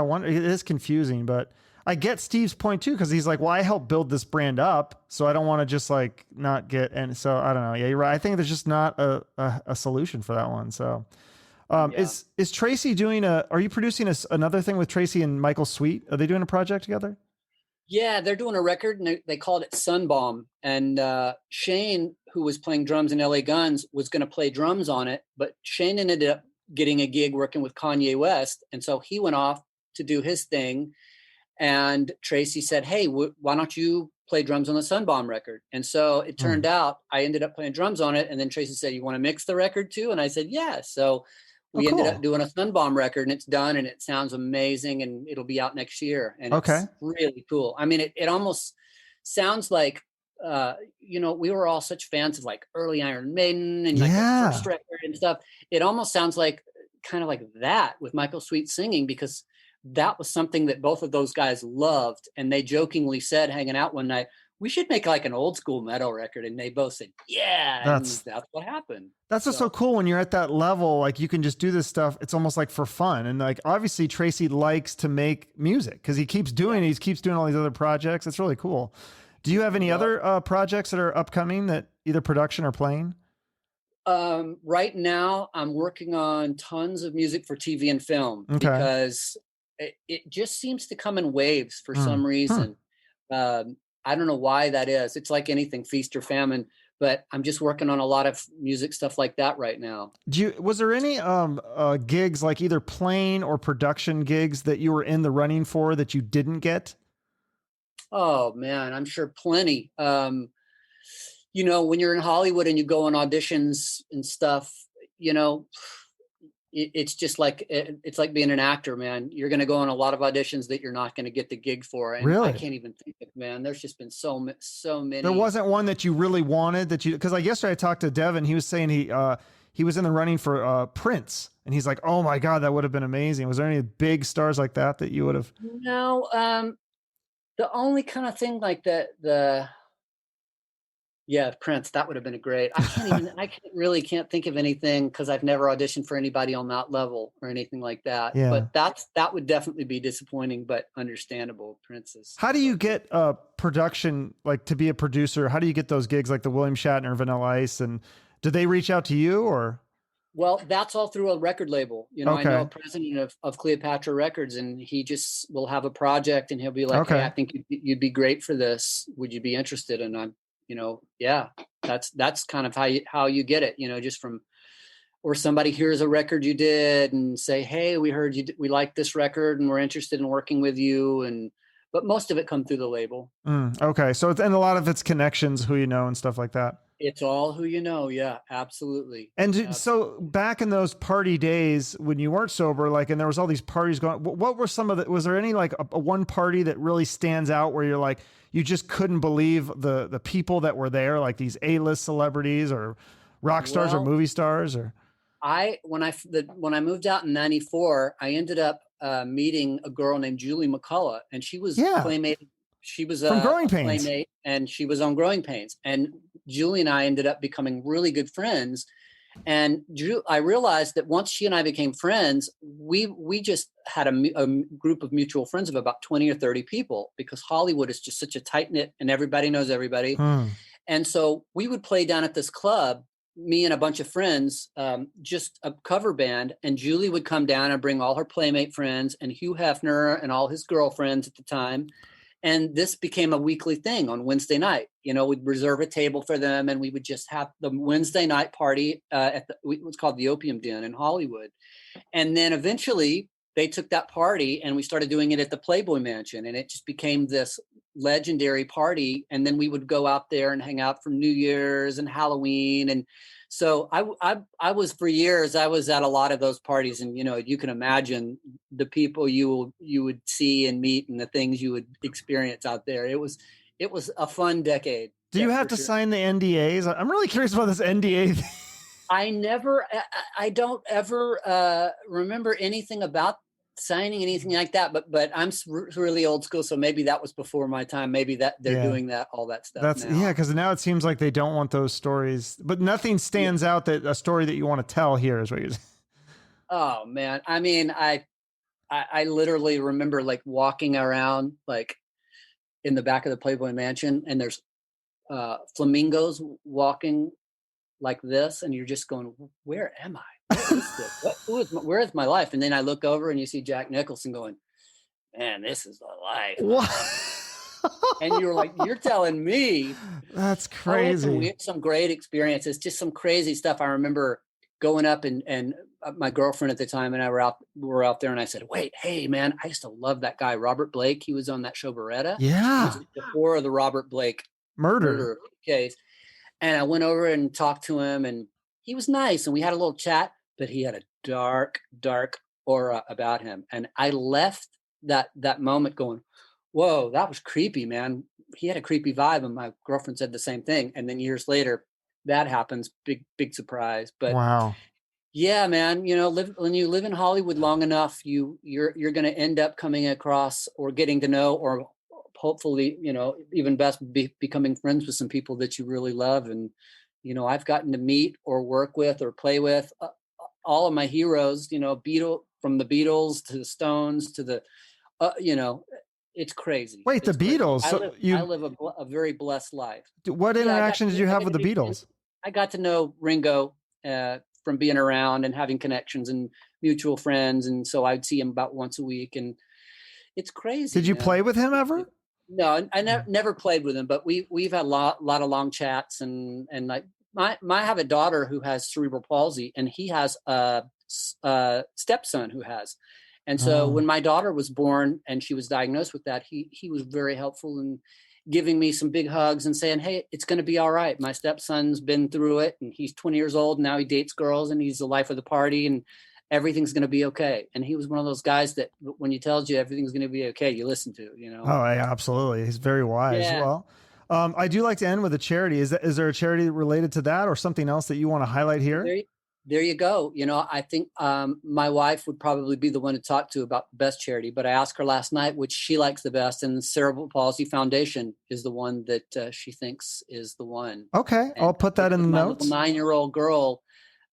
wonder, it is confusing, but I get Steve's point too. Cause he's like, well, I helped build this brand up. So I don't want to just like not get, and so I don't know. Yeah, you're right. I think there's just not a solution for that one. So is Tracii doing are you producing another thing with Tracii and Michael Sweet? Are they doing a project together? Yeah, they're doing a record and they called it Sunbomb. And Shane, who was playing drums in LA Guns, was going to play drums on it. But Shane ended up getting a gig working with Kanye West. And so he went off to do his thing. And Tracii said, hey, why don't you play drums on the Sunbomb record? And so it turned out I ended up playing drums on it. And then Tracii said, you want to mix the record too? And I said, yeah. So we ended up doing a Sunbomb record and it's done and it sounds amazing and it'll be out next year. And it's really cool. I mean, it almost sounds like, we were all such fans of like early Iron Maiden and like the first record and stuff. It almost sounds like kind of like that with Michael Sweet singing because that was something that both of those guys loved. And they jokingly said, hanging out one night, we should make like an old school metal record. And they both said, yeah, that's what happened. That's what's so cool when you're at that level, like you can just do this stuff. It's almost like for fun. And like, obviously Tracii likes to make music cause he keeps doing all these other projects. It's really cool. Do you have any other projects that are upcoming that either production or playing? Right now I'm working on tons of music for TV and film because it just seems to come in waves for some reason. I don't know why that is. It's like anything, feast or famine, but I'm just working on a lot of music stuff like that right now. Was there any gigs, like either playing or production gigs that you were in the running for that you didn't get? Oh man, I'm sure plenty. you know, when you're in Hollywood and you go on auditions and stuff, you know, it's just like, it's like being an actor, man. You're going to go on a lot of auditions that you're not going to get the gig for. And I Really? can't even think of, man, there's just been so many. There wasn't one that you really wanted that you, because like yesterday I talked to Devin, he was saying he was in the running for Prince, and he's like, oh my God, that would have been amazing. Was there any big stars like that you would have? No, the only kind of thing like yeah, Prince, that would have been a great. I can't think of anything because I've never auditioned for anybody on that level or anything like that. Yeah. But that would definitely be disappointing, but understandable. Prince's. How do you get production, like to be a producer? How do you get those gigs like the William Shatner, Vanilla Ice? And do they reach out to you or? Well, that's all through a record label. You know, Okay. I know a president of Cleopatra Records, and he just will have a project and he'll be like, Okay. hey, I think you'd be great for this. Would you be interested? And I'm, you know, yeah, that's kind of how you get it, you know, just from, or somebody hears a record you did and say, hey, we heard you, we like this record and we're interested in working with you. But most of it come through the label. Okay. So and a lot of it's connections, who you know and stuff like that. It's all who you know. Yeah, absolutely. And so back in those party days when you weren't sober, like, and there was all these parties going, what were some of the, was there any like a one party that really stands out where you're like, you just couldn't believe the people that were there, like these A-list celebrities or rock stars or movie stars? Or when I moved out in '94, I ended up meeting a girl named Julie McCullough, and she was Playmate. She was from Growing Pains, Playmate, and she was on Growing Pains. And Julie and I ended up becoming really good friends. And I realized that once she and I became friends, we just had a group of mutual friends of about 20 or 30 people, because Hollywood is just such a tight knit and everybody knows everybody. And so we would play down at this club, me and a bunch of friends, just a cover band. And Julie would come down and bring all her Playmate friends and Hugh Hefner and all his girlfriends at the time. And this became a weekly thing on Wednesday night. You know, we'd reserve a table for them and we would just have the Wednesday night party at what's called the Opium Den in Hollywood. And then eventually they took that party and we started doing it at the Playboy Mansion. And it just became this legendary party. And then we would go out there and hang out for New Year's and Halloween. And so I was, for years, I was at a lot of those parties, and, you know, you can imagine the people you would see and meet and the things you would experience out there. It was a fun decade. Do you have to sign the NDAs? I'm really curious about this NDA. I don't ever remember anything about signing anything like that, but I'm really old school, so maybe that was before my time. Maybe that they're doing all that stuff now. Yeah, because now it seems like they don't want those stories, but nothing stands out that a story that you want to tell here is what you're saying. Oh man, I mean, I literally remember like walking around like in the back of the Playboy Mansion, and there's flamingos walking like this, and you're just going, where am I? What is this? Where is my life? And then I look over and you see Jack Nicholson going, man, this is the life. What? And you're like, you're telling me. That's crazy. We had some great experiences, just some crazy stuff. I remember going up and my girlfriend at the time and I were out there, and I said, wait, hey man, I used to love that guy, Robert Blake. He was on that show Beretta. Yeah. Before the Robert Blake murder case. And I went over and talked to him, and he was nice, and we had a little chat, but he had a dark, dark aura about him. And I left that moment going, whoa, that was creepy, man. He had a creepy vibe, and my girlfriend said the same thing. And then years later, that happens. Big surprise. But wow. Yeah, man, you know, when you live in Hollywood long enough, you're going to end up coming across or getting to know, or hopefully, you know, even best, becoming friends with some people that you really love. And, you know, I've gotten to meet or work with or play with all of my heroes, you know, from the Beatles to the Stones to the, you know, it's crazy. Wait, it's the Beatles? Crazy. I live a very blessed life. What interaction did you have with the Beatles? I got to know Ringo from being around and having connections and mutual friends. And so I'd see him about once a week, and it's crazy. Did you play with him ever? No, I never played with him, but we've had a lot of long chats, and like I have a daughter who has cerebral palsy, and he has a stepson who has. And so when my daughter was born and she was diagnosed with that, he was very helpful and giving me some big hugs and saying, hey, it's going to be all right. My stepson's been through it, and he's 20 years old. Now he dates girls, and he's the life of the party, and everything's going to be okay. And he was one of those guys that when he tells you everything's going to be okay, you listen to, you know? Oh, yeah, absolutely. He's very wise. Yeah. Well, I do like to end with a charity. Is there a charity related to that or something else that you want to highlight here? There you go. You know, I think my wife would probably be the one to talk to about the best charity, but I asked her last night which she likes the best, and the Cerebral Palsy Foundation is the one that she thinks is the one. Okay, I'll put that in the notes. My 9-year-old girl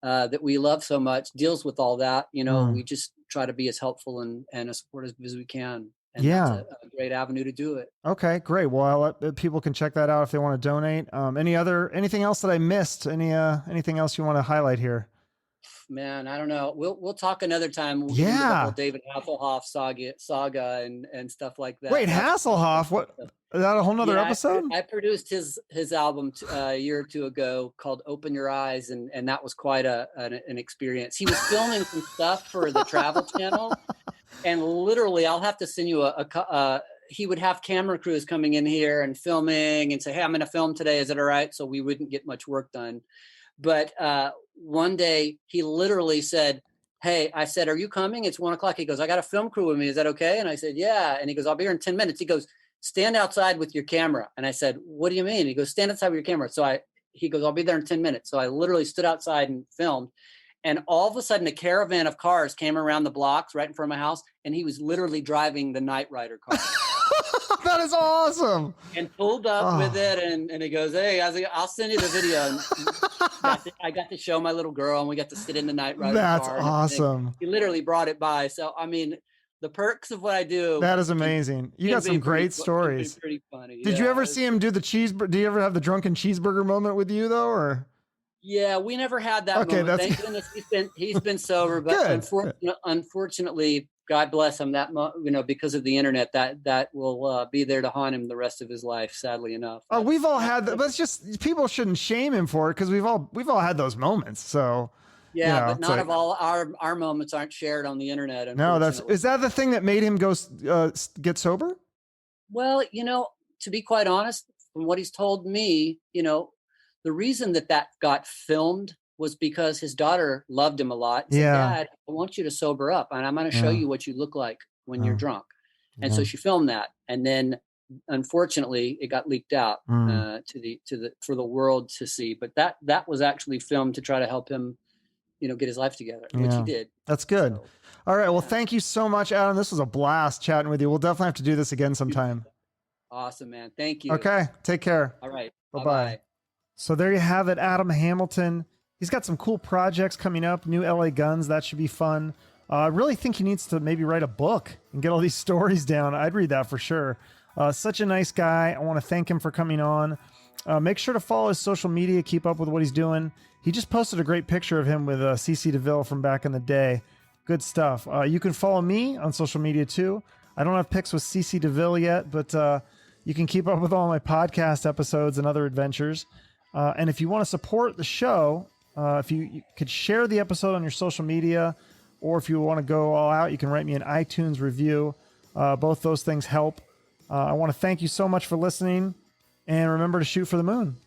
that we love so much deals with all that. You know, we just try to be as helpful and as supportive as we can. And that's a great avenue to do it. Okay, great. Well, people can check that out if they want to donate. Anything else that I missed? Anything else you want to highlight here? Man, I don't know. We'll talk another time. We'll get into the whole David Hasselhoff saga and stuff like that. Wait, Hasselhoff? What? Is that a whole nother episode? I produced his album a year or two ago called "Open Your Eyes," and that was quite an experience. He was filming some stuff for the Travel Channel, and literally, I'll have to send you he would have camera crews coming in here and filming and say, "Hey, I'm going to film today. Is it all right?" So we wouldn't get much work done. But one day he literally said, "Hey," I said, "Are you coming? It's 1 o'clock." He goes, "I got a film crew with me. Is that okay?" And I said, "Yeah." And he goes, "I'll be here in 10 minutes. He goes, "Stand outside with your camera." And I said, "What do you mean?" He goes, "Stand outside with your camera." So he goes, "I'll be there in 10 minutes. So I literally stood outside and filmed. And all of a sudden a caravan of cars came around the blocks right in front of my house. And he was literally driving the Knight Rider car. That is awesome. And pulled up with it. And he goes, "Hey," I was like, "I'll send you the video." And I got to show my little girl, and we got to sit in the Knight Rider car. That's awesome. He literally brought it by. So, I mean, the perks of what I do. That is amazing. You got some great stories. Pretty funny. Did you ever see him do the cheeseburger? Do you ever have the drunken cheeseburger moment with you though, or? Yeah, we never had that moment. Thank goodness he's been sober, but unfortunately, God bless him. That because of the internet, that will be there to haunt him the rest of his life. Sadly enough. Oh, we've all had that, but it's just people shouldn't shame him for it because we've all had those moments. So. Yeah, but not of all our moments aren't shared on the internet. No, is that the thing that made him go get sober? Well, to be quite honest, from what he's told me, the reason that got filmed was because his daughter loved him a lot. Said, "Dad, I want you to sober up, and I'm going to show you what you look like when you're drunk." And so she filmed that, and then unfortunately, it got leaked out for the world to see. But that was actually filmed to try to help him, get his life together, which he did. That's good. So, all right. Well, thank you so much, Adam. This was a blast chatting with you. We'll definitely have to do this again sometime. Awesome, man. Thank you. Okay. Take care. All right. Bye-bye. So there you have it, Adam Hamilton. He's got some cool projects coming up, new LA Guns. That should be fun. I really think he needs to maybe write a book and get all these stories down. I'd read that for sure. Such a nice guy. I want to thank him for coming on. Make sure to follow his social media, keep up with what he's doing. He just posted a great picture of him with CC Deville from back in the day. Good stuff. You can follow me on social media too. I don't have pics with CC Deville yet, but you can keep up with all my podcast episodes and other adventures. And if you want to support the show, if you could share the episode on your social media, or if you want to go all out, you can write me an iTunes review. Both those things help. I want to thank you so much for listening, and remember to shoot for the moon.